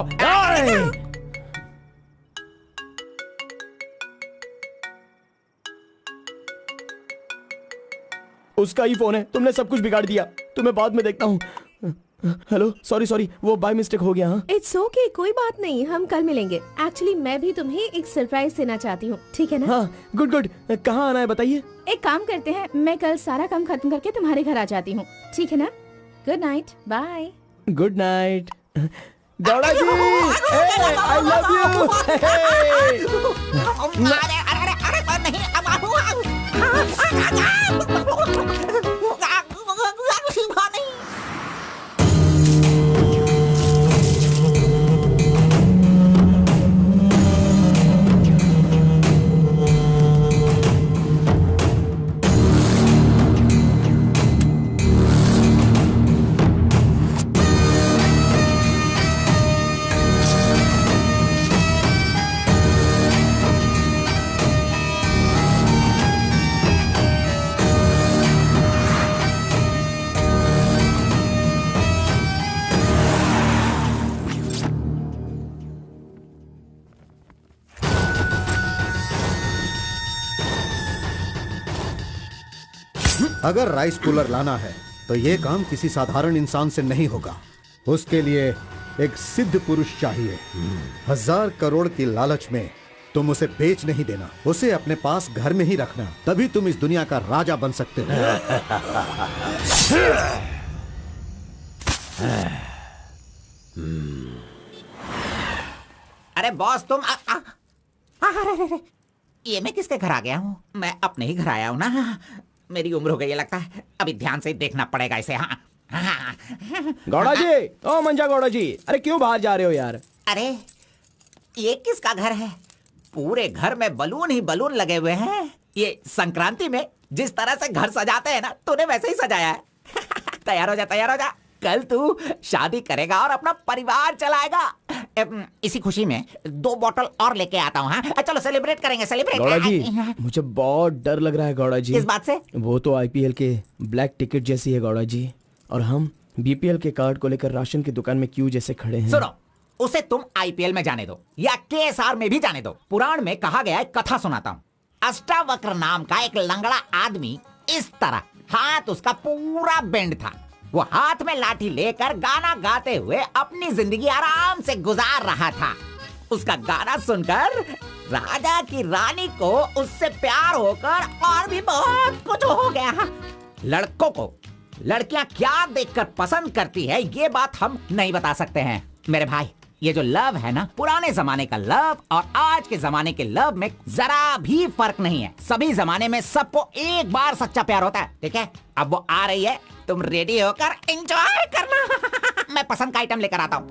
उसका ही फोन है, तुमने सब कुछ बिगाड़ दिया। तुम्हें बाद में देखता हूँ। हेलो, सॉरी, वो बाय मिस्टेक हो गया। हाँ, इट्स ओके, कोई बात नहीं, हम कल मिलेंगे। एक्चुअली मैं भी तुम्हें एक सरप्राइज देना चाहती हूँ, ठीक है ना? हाँ, गुड। कहाँ आना है बताइए? एक काम करते हैं, मैं कल सारा काम खत्म करके तुम्हारे घर आ जाती हूँ, ठीक है ना? Good night, bye. Good night Gowda ji, I love you. अगर राइस कूलर लाना है तो ये काम किसी साधारण इंसान से नहीं होगा। उसके लिए एक सिद्ध पुरुष चाहिए। 1000 करोड़ की लालच में तुम उसे बेच नहीं देना, उसे अपने पास घर में ही रखना, तभी तुम इस दुनिया का राजा बन सकते हो। अरे बॉस तुम अरे, ये मैं किसके घर आ गया हूँ? मैं अपने ही घर आया हूँ ना। मेरी उम्र हो गई है लगता है, अभी ध्यान से देखना पड़ेगा इसे। हाँ गौड़ा जी, ओ मंजा गौड़ा जी, अरे क्यों बाहर जा रहे हो यार? अरे ये किसका घर है? पूरे घर में बलून ही बलून लगे हुए हैं। ये संक्रांति में जिस तरह से घर सजाते हैं ना, तूने वैसे ही सजाया है। तैयार हो जा, तैयार हो जा। कल तू शादी करेगा और अपना परिवार चलाएगा। इसी खुशी में 2 बोतल और लेके आता हूँ। हाँ चलो सेलिब्रेट करेंगे, सेलिब्रेट। गौड़ा जी, मुझे बहुत डर लग रहा है गौड़ा जी। किस बात से? वो तो आईपीएल के ब्लैक टिकट जैसी है गौड़ा जी, और हम बीपीएल के कार्ड को लेकर राशन की दुकान में क्यों जैसे खड़े हैं। सुनो, उसे तुम आईपीएल में जाने दो या केएसआर में भी जाने दो। पुराण में कहा गया है, कथा सुनाता हूँ। अष्टावक्र नाम का एक लंगड़ा आदमी, इस तरह हाथ उसका पूरा बेंड था। वो हाथ में लाठी लेकर गाना गाते हुए अपनी जिंदगी आराम से गुजार रहा था। उसका गाना सुनकर राजा की रानी को उससे प्यार होकर और भी बहुत कुछ हो गया। लड़कों को लड़कियां क्या देखकर पसंद करती है, ये बात हम नहीं बता सकते हैं मेरे भाई। ये जो लव है ना, पुराने जमाने का लव और आज के जमाने के लव में जरा भी फर्क नहीं है। सभी जमाने में सबको एक बार सच्चा प्यार होता है, ठीक है? अब वो आ रही है, तुम रेडी होकर एंजॉय करना। मैं पसंद का आइटम लेकर आता हूँ।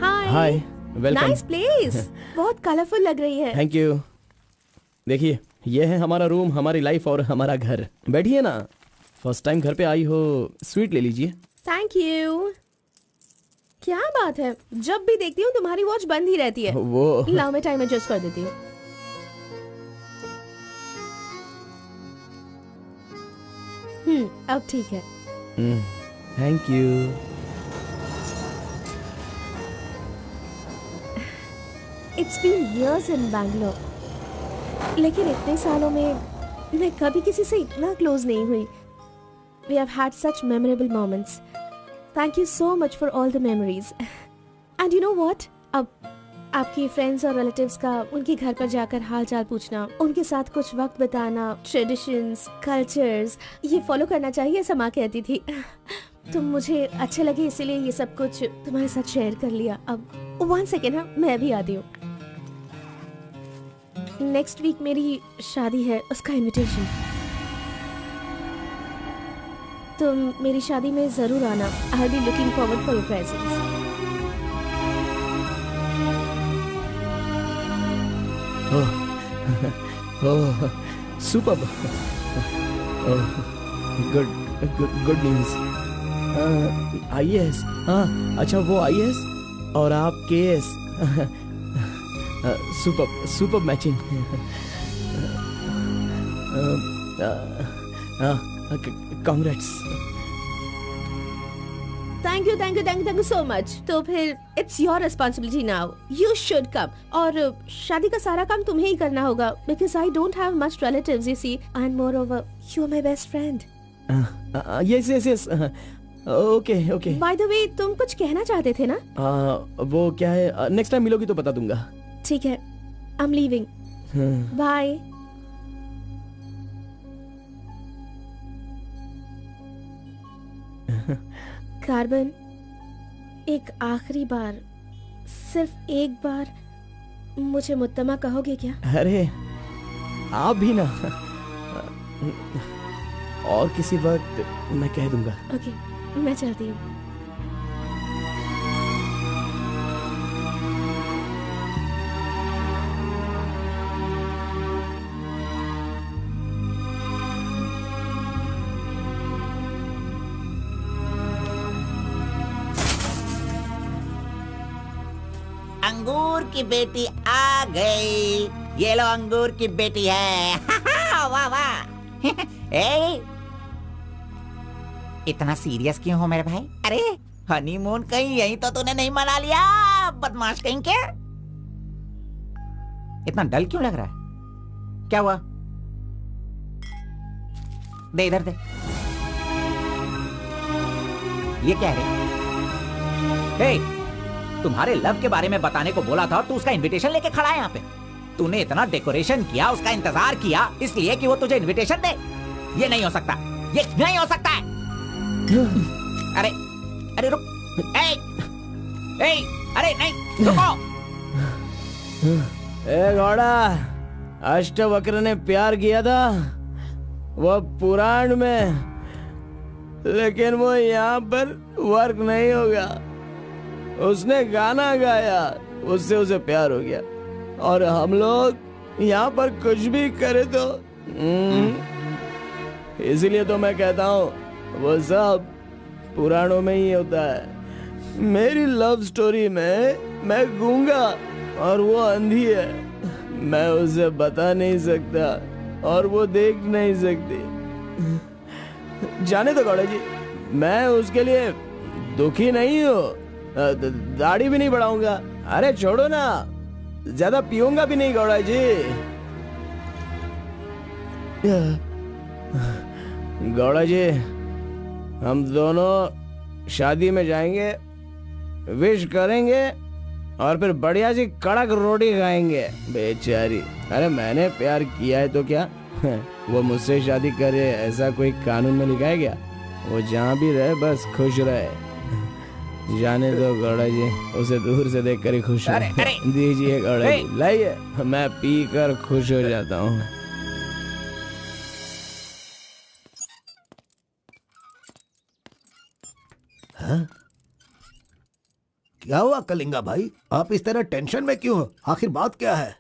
हाय, वेलकम। नाइस प्लेस, बहुत कलरफुल लग रही है। Thank you. देखिए, ये है हमारा रूम, हमारी लाइफ और हमारा घर। बैठिए ना, फर्स्ट टाइम घर पे आई हो, स्वीट ले लीजिए। Thank you. क्या बात है, जब भी देखती हूँ तुम्हारी वॉच बंद ही रहती है। वो लाओ मैं टाइम एडजस्ट कर देती हूँ। अब ठीक है। Thank you. It's been years in Bangalore, लेकिन इतने सालों में मैं कभी किसी से इतना क्लोज नहीं हुई। We have had such memorable moments. Thank you so much for all the memories. And you know what? अब आपकी फ्रेंड्स और रिलेटिव्स का उनके घर पर जाकर हाल चाल पूछना, उनके साथ कुछ वक्त बिताना, ट्रेडिशंस, कल्चर्स, ये फॉलो करना चाहिए, ऐसा माँ कहती थी। तुम मुझे अच्छे लगे इसीलिए ये सब कुछ तुम्हारे साथ शेयर कर लिया। अब 1 सेकेंड, हाँ मैं भी आती हूँ। नेक्स्ट वीक मेरी शादी है, उसका इनविटेशन। तुम मेरी शादी में जरूर आना। I will be looking forward for your presence. Oh, superb. Good news. IAS, हाँ अच्छा वो आईएएस और आप KS. Super matching. Congrats. Thank you so much. तो फिर it's your responsibility now, you should come. और शादी का सारा काम तुम्हें ही करना होगा, because I don't have much relatives, you see, and moreover you are my best friend. Yes. Okay. By the way, तुम कुछ कहना चाहते थे ना? वो क्या है, नेक्स्ट टाइम मिलोगी तो बता दूंगा। ठीक है, I am leaving, bye. Carbon, एक आखिरी बार, सिर्फ एक बार मुझे मुत्तमा कहोगे क्या? अरे आप भी ना, और किसी वक्त मैं कह दूंगा। ओके, मैं चलती हूँ। अंगूर की बेटी आ गई। ये लो अंगूर की बेटी है। वाह वाह। ए, इतना सीरियस क्यों हो मेरे भाई? अरे हनीमून कहीं यहीं तो तूने नहीं मना लिया, बदमाश कहीं के? इतना डल क्यों लग रहा है? क्या हुआ? दे इधर दे। ये क्या है? तुम्हारे लव के बारे में बताने को बोला था और तू उसका इनविटेशन लेके खड़ा है यहाँ पे। तूने इतना डेकोरेशन किया, उसका इंतजार किया इसलिए कि वो तुझे इनविटेशन दे। ये नहीं हो सकता, ये नहीं हो सकता है। अरे अरे रुक, अरे नहीं रुको। घोड़ा, अष्टवक्र ने प्यार किया था वो पुराण में, लेकिन वो यहाँ पर वर्क नहीं होगा। उसने गाना गाया, उससे उसे प्यार हो गया, और हम लोग यहाँ पर कुछ भी करे तो इसलिए तो मैं कहता हूँ वो सब पुराणों में ही होता है। मेरी लव स्टोरी में मैं गूंगा और वो अंधी है। मैं उसे बता नहीं सकता और वो देख नहीं सकती। जाने दो गौड़ा जी, मैं उसके लिए दुखी नहीं हूँ, दाढ़ी भी नहीं बढ़ाऊंगा। अरे छोड़ो ना, ज्यादा पीऊंगा भी नहीं गौड़ा जी। गौड़ा जी, हम दोनों शादी में जाएंगे, विश करेंगे और फिर बढ़िया सी कड़क रोटी खाएंगे। बेचारी, अरे मैंने प्यार किया है तो क्या वो मुझसे शादी करे ऐसा कोई कानून में लिखा है क्या? वो जहाँ भी रहे बस खुश रहे। जाने दो गौड़ा जी, उसे दूर से देखकर ही खुश है। दीजिए गौड़ा जी, लाइए, मैं पी कर खुश हो जाता हूँ। हाँ? क्या हुआ कलिंगा भाई, आप इस तरह टेंशन में क्यों हो? आखिर बात क्या है?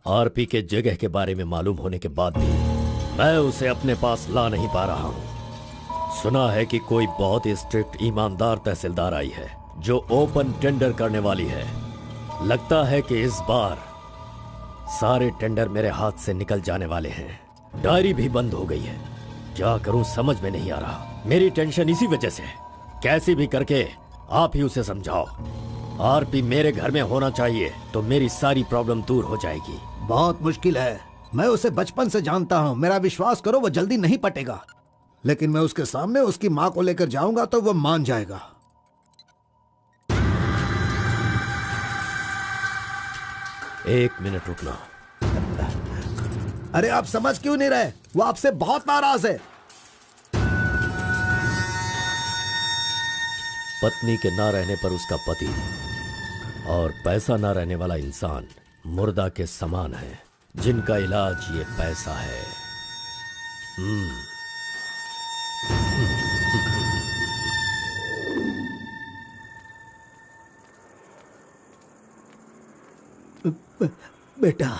आरपी के जगह के बारे में मालूम होने के बाद भी मैं उसे अपने पास ला नहीं पा रहा हूँ। सुना है कि कोई बहुत ही स्ट्रिक्ट ईमानदार तहसीलदार आई है जो ओपन टेंडर करने वाली है। लगता है कि इस बार सारे टेंडर मेरे हाथ से निकल जाने वाले हैं। डायरी भी बंद हो गई है। क्या करूं समझ में नहीं आ रहा। मेरी टेंशन इसी वजह से है। कैसे भी करके आप ही उसे समझाओ। आरपी मेरे घर में होना चाहिए तो मेरी सारी प्रॉब्लम दूर हो जाएगी। बहुत मुश्किल है। मैं उसे बचपन से जानता हूँ, मेरा विश्वास करो वो जल्दी नहीं पटेगा। लेकिन मैं उसके सामने उसकी माँ को लेकर जाऊंगा तो वो मान जाएगा। एक मिनट रुकना। अरे आप समझ क्यों नहीं रहे? वो आपसे बहुत नाराज है। पत्नी के ना रहने पर उसका पति और पैसा ना रहने वाला इंसान मुर्दा के समान है, जिनका इलाज ये पैसा है। बेटा,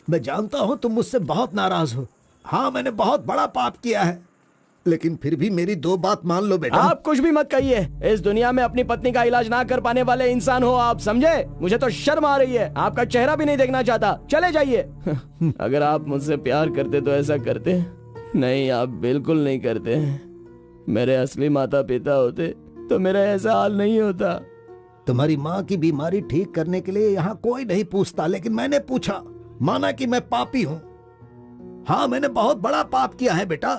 मैं जानता हूं तुम मुझसे बहुत नाराज हो। हाँ, मैंने बहुत बड़ा पाप किया है, लेकिन फिर भी मेरी दो बात मान लो बेटा। आप कुछ भी मत कहिए। इस दुनिया में अपनी पत्नी का इलाज ना कर पाने वाले इंसान हो आप, समझे? मुझे तो शर्म आ रही है। आपका चेहरा भी नहीं देखना चाहता। चले जाइए। अगर आप मुझसे प्यार करते तो ऐसा करते। नहीं, आप बिल्कुल नहीं करते। मेरे असली माता पिता होते तो मेरा ऐसा हाल नहीं होता। तुम्हारी माँ की बीमारी ठीक करने के लिए यहाँ कोई नहीं पूछता, लेकिन मैंने पूछा। माना कि मैं पापी हूँ। हाँ, मैंने बहुत बड़ा पाप किया है बेटा,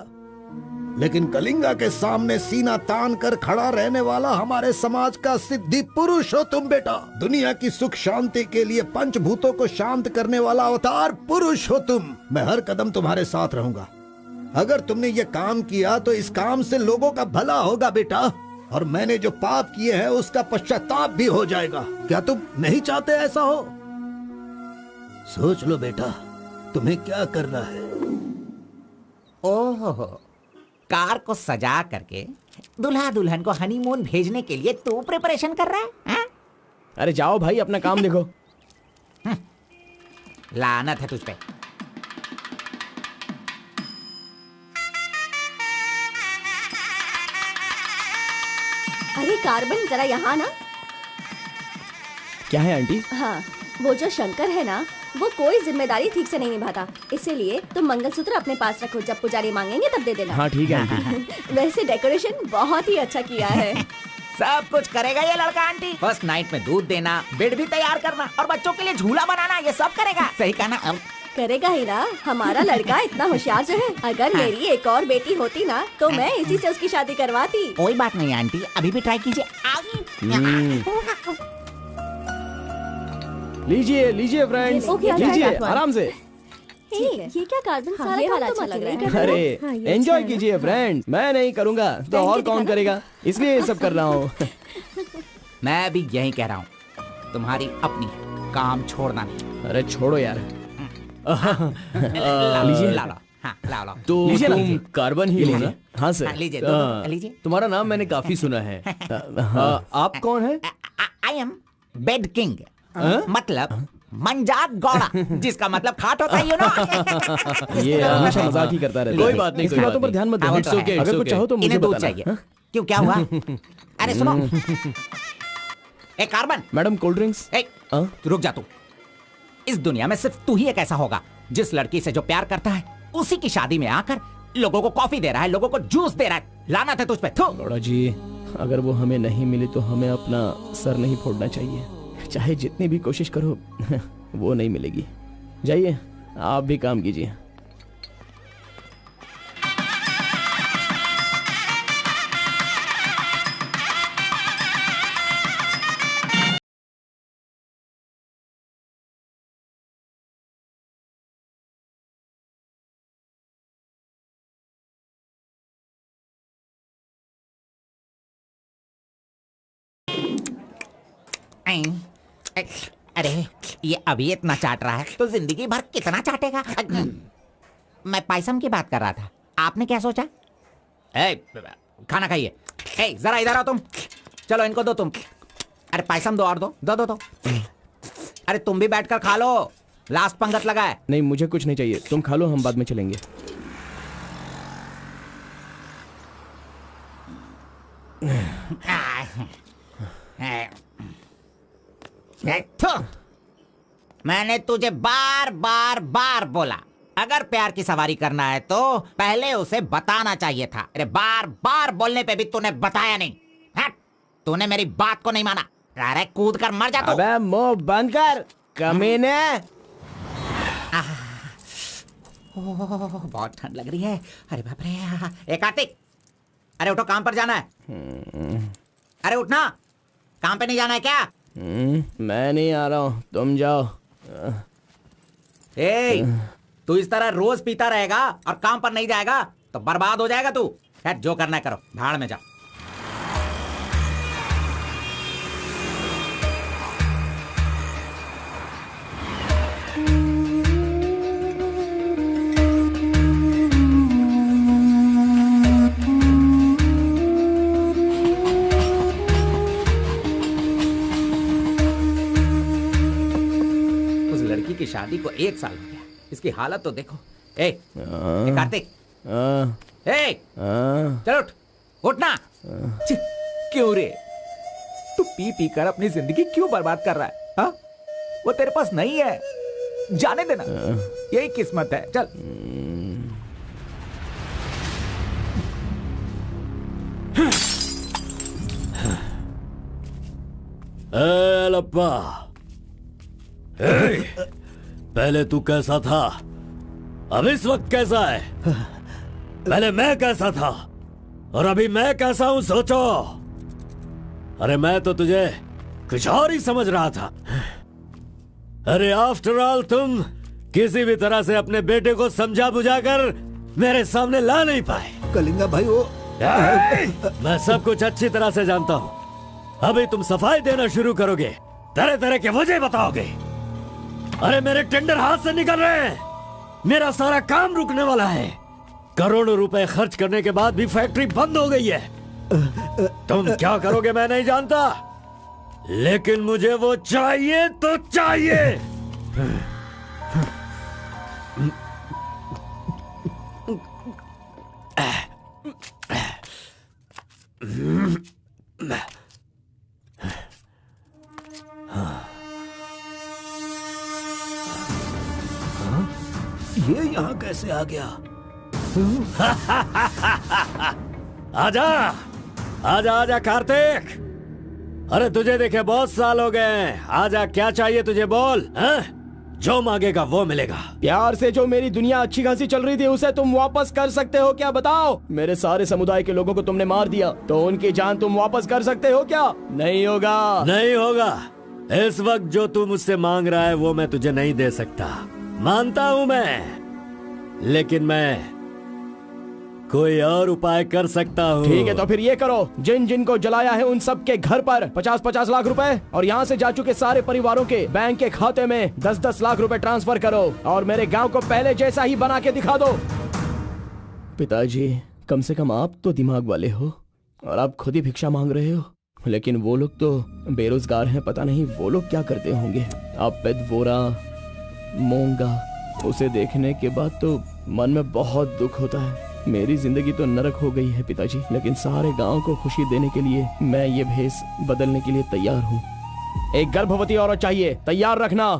लेकिन कलिंगा के सामने सीना तान कर खड़ा रहने वाला हमारे समाज का सिद्धि पुरुष हो तुम बेटा। दुनिया की सुख शांति के लिए पंचभूतों को शांत करने वाला अवतार पुरुष हो तुम। मैं हर कदम तुम्हारे साथ रहूंगा। अगर तुमने ये काम किया तो इस काम से लोगों का भला होगा बेटा, और मैंने जो पाप किए हैं उसका पश्चाताप भी हो जाएगा। क्या तुम नहीं चाहते ऐसा हो? सोच लो बेटा, तुम्हें क्या करना है। ओहो, कार को सजा करके दुल्हा दुल्हन को हनीमून भेजने के लिए तू प्रिपरेशन कर रहा है, हा? अरे जाओ भाई, अपना काम देखो। लानत है तुझ पे। अरे कार्बन, जरा यहाँ ना। क्या है आंटी? हाँ, वो जो शंकर है ना, वो कोई जिम्मेदारी ठीक से नहीं निभाता। इसीलिए तुम मंगलसूत्र अपने पास रखो, जब पुजारी मांगेंगे तब दे देना। हाँ ठीक है आंटी। वैसे डेकोरेशन बहुत ही अच्छा किया है। सब कुछ करेगा ये लड़का आंटी। फर्स्ट नाइट में दूध देना, बेड भी तैयार करना और बच्चों के लिए झूला बनाना, ये सब करेगा। सही कहा ना? करेगा ही ना, हमारा लड़का इतना होशियार जो है। अगर मेरी एक और बेटी होती ना तो मैं इसी से उसकी शादी करवाती। कोई बात नहीं आंटी, अभी भी ट्राई कीजिए। लीजिए लीजिए फ्रेंड्स, लीजिए आराम से। ये क्या कार्बन सारा वाला अच्छा लग रहा है। अरे एंजॉय कीजिए फ्रेंड, मैं नहीं करूँगा तो और कौन करेगा, इसलिए ये सब कर रहा हूँ। मैं भी यही कह रहा हूँ, तुम्हारी अपनी काम छोड़ना नहीं। अरे छोड़ो यार। लीजिए, ला लो। हाँ, ला लो। तो तुम कार्बन ही लो ना? हाँ सर। लीजिए, लीजिए। तुम्हारा नाम मैंने काफी सुना है। आप कौन है? आई एम बेड किंग, मतलब मंजात गौड़ा, जिसका मतलब खाट होता है, यू नो। ये हमेशा मजाक ही करता रहता है। कोई बात नहीं, इसकी बातों पर ध्यान मत दो। अगर कुछ चाहो तो मुझे इन्हें दूध बताना। चाहिए। क्यों, क्या हुआ? अरे सुनो, ए कार्बन। Madam cold drinks. रुक जा तू। इस दुनिया में सिर्फ तू ही एक ऐसा होगा जिस लड़की से जो प्यार करता है उसी की शादी में आकर लोगों को कॉफी दे रहा है, लोगों को जूस दे रहा है। लानत है तुझ पे। गौड़ा जी, अगर वो हमें नहीं मिली तो हमें अपना सर नहीं फोड़ना चाहिए। चाहे जितनी भी कोशिश करो वो नहीं मिलेगी। जाइए, आप भी काम कीजिए। अरे ये अभी इतना चाट रहा है तो जिंदगी भर कितना चाटेगा। मैं पायसम की बात कर रहा था, आपने क्या सोचा? खाना खाइए। जरा इधर आओ तुम। चलो इनको दो तुम। अरे पायसम दो और दो दो दो दो। अरे तुम भी बैठकर खा लो, लास्ट पंगत लगा है। नहीं, मुझे कुछ नहीं चाहिए, तुम खा लो, हम बाद में चलेंगे। मैंने तुझे बार बार बार बोला, अगर प्यार की सवारी करना है तो पहले उसे बताना चाहिए था। अरे बार बार बोलने पे भी तूने बताया नहीं। तूने मेरी बात को नहीं माना। अरे कूद कर मर जा तू। अबे मुंह बंद कर कमीने। बहुत ठंड लग रही है। अरे बाप रे। ए कार्तिक, अरे उठो, काम पर जाना है। अरे उठना, काम पे नहीं जाना है क्या? मैं नहीं आ रहा हूँ, तुम जाओ। तू इस तरह रोज पीता रहेगा और काम पर नहीं जाएगा तो बर्बाद हो जाएगा तू। खैर जो करना है करो, भाड़ में जाओ। की शादी को 1 साल हो गया, इसकी हालत तो देखो। कार्तिक, चलो उठना। क्यों रे, तू पी पी कर अपनी जिंदगी क्यों बर्बाद कर रहा है? हा? वो तेरे पास नहीं है, जाने देना, यही किस्मत है। चल। लप्पा, पहले तू कैसा था, अब इस वक्त कैसा है? पहले मैं कैसा था और अभी मैं कैसा हूं, सोचो। अरे मैं तो तुझे कुछ और ही समझ रहा था। अरे आफ्टर ऑल तुम किसी भी तरह से अपने बेटे को समझा बुझाकर मेरे सामने ला नहीं पाए। कलिंगा भाई, वो मैं सब कुछ अच्छी तरह से जानता हूं। अभी तुम सफाई देना शुरू करोगे, तरह तरह के वजह बताओगे। अरे मेरे टेंडर हाथ से निकल रहे हैं, मेरा सारा काम रुकने वाला है। करोड़ों रुपए खर्च करने के बाद भी फैक्ट्री बंद हो गई है। तुम क्या करोगे मैं नहीं जानता, लेकिन मुझे वो चाहिए तो चाहिए। ये यहाँ कैसे आ गया? आजा आजा आजा कार्तिक, अरे तुझे देखे बहुत साल हो गए। आजा, क्या चाहिए तुझे, बोल। जो मांगेगा वो मिलेगा। प्यार से जो मेरी दुनिया अच्छी खासी चल रही थी उसे तुम वापस कर सकते हो क्या, बताओ। मेरे सारे समुदाय के लोगों को तुमने मार दिया, तो उनकी जान तुम वापस कर सकते हो क्या? नहीं होगा। नहीं होगा। इस वक्त जो तू मुझसे मांग रहा है वो मैं तुझे नहीं दे सकता। मानता हूँ मैं, लेकिन मैं कोई और उपाय कर सकता हूँ। ठीक है, तो फिर ये करो, जिन जिन को जलाया है उन सब के घर पर 50-50 लाख रुपए और यहाँ से जा चुके सारे परिवारों के बैंक के खाते में 10-10 लाख रुपए ट्रांसफर करो और मेरे गांव को पहले जैसा ही बना के दिखा दो। पिताजी, कम से कम आप तो दिमाग वाले हो और आप खुद ही भिक्षा मांग रहे हो, लेकिन वो लोग तो बेरोजगार हैं, पता नहीं वो लोग क्या करते होंगे। आप पेदवोरा मोंगा, उसे देखने के बाद तो मन में बहुत दुख होता है। मेरी जिंदगी तो नरक हो गई है पिताजी, लेकिन सारे गांव को खुशी देने के लिए मैं ये भेष बदलने के लिए तैयार हूँ। एक गर्भवती औरत चाहिए, तैयार रखना।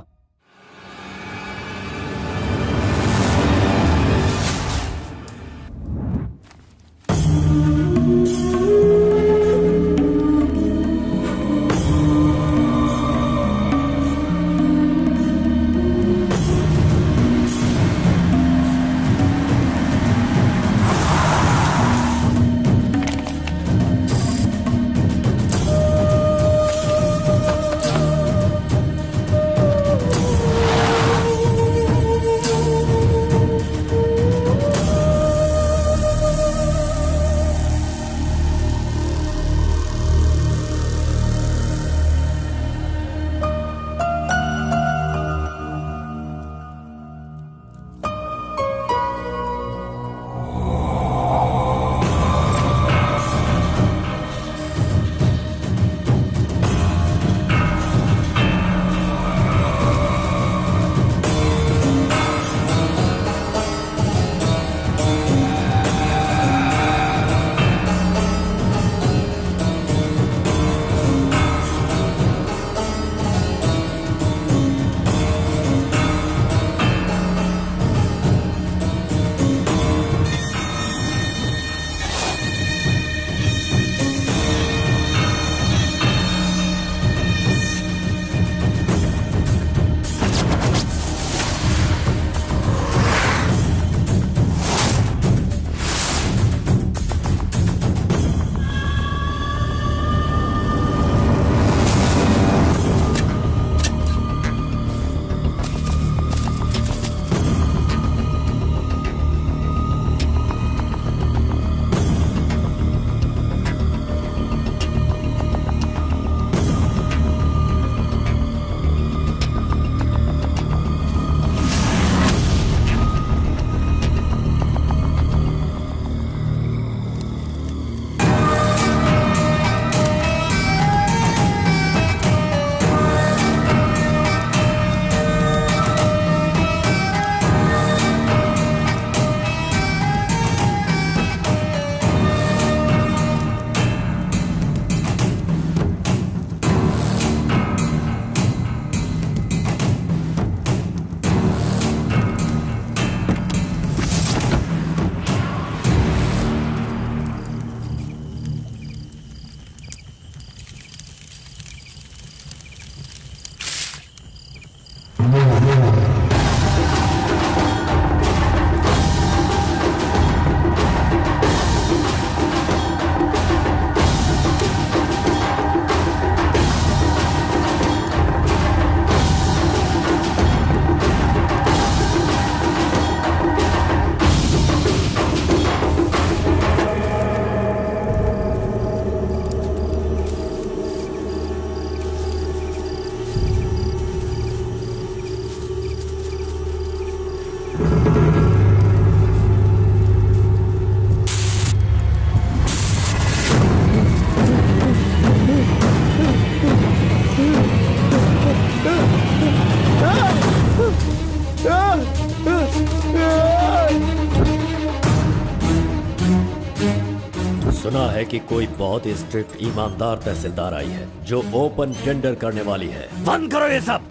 सुना है कि कोई बहुत ही स्ट्रिक्ट ईमानदार तहसीलदार आई है जो ओपन टेंडर करने वाली है। बंद करो ये सब।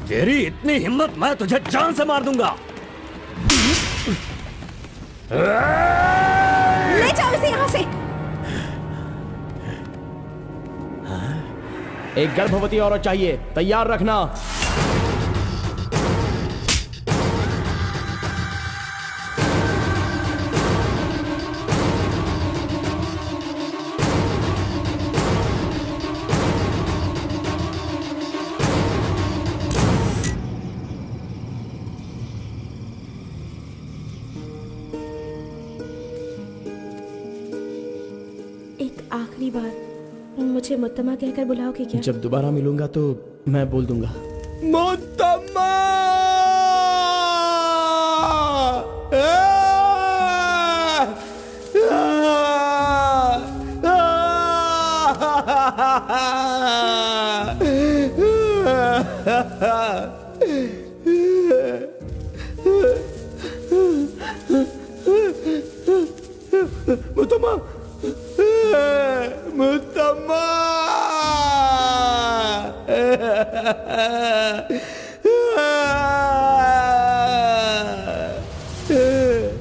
तेरी इतनी हिम्मत, मैं तुझे जान से मार दूंगा। ले जाओ इसे यहाँ से। एक गर्भवती औरत चाहिए, तैयार रखना। एक आखिरी बार मुझे मुत्तमा कहकर बुलाओगे क्या? जब दोबारा मिलूंगा तो मैं बोल दूंगा। मुत्तमा! मुत्तमा! मुत्तमा!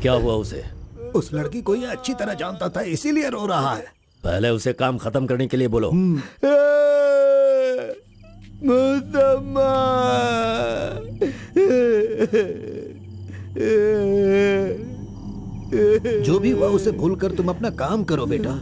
क्या हुआ उसे? उस लड़की को ये अच्छी तरह जानता था, इसीलिए रो रहा है। पहले उसे काम खत्म करने के लिए बोलो। मुत्तमा! जो भी हुआ उसे भूलकर तुम अपना काम करो बेटा।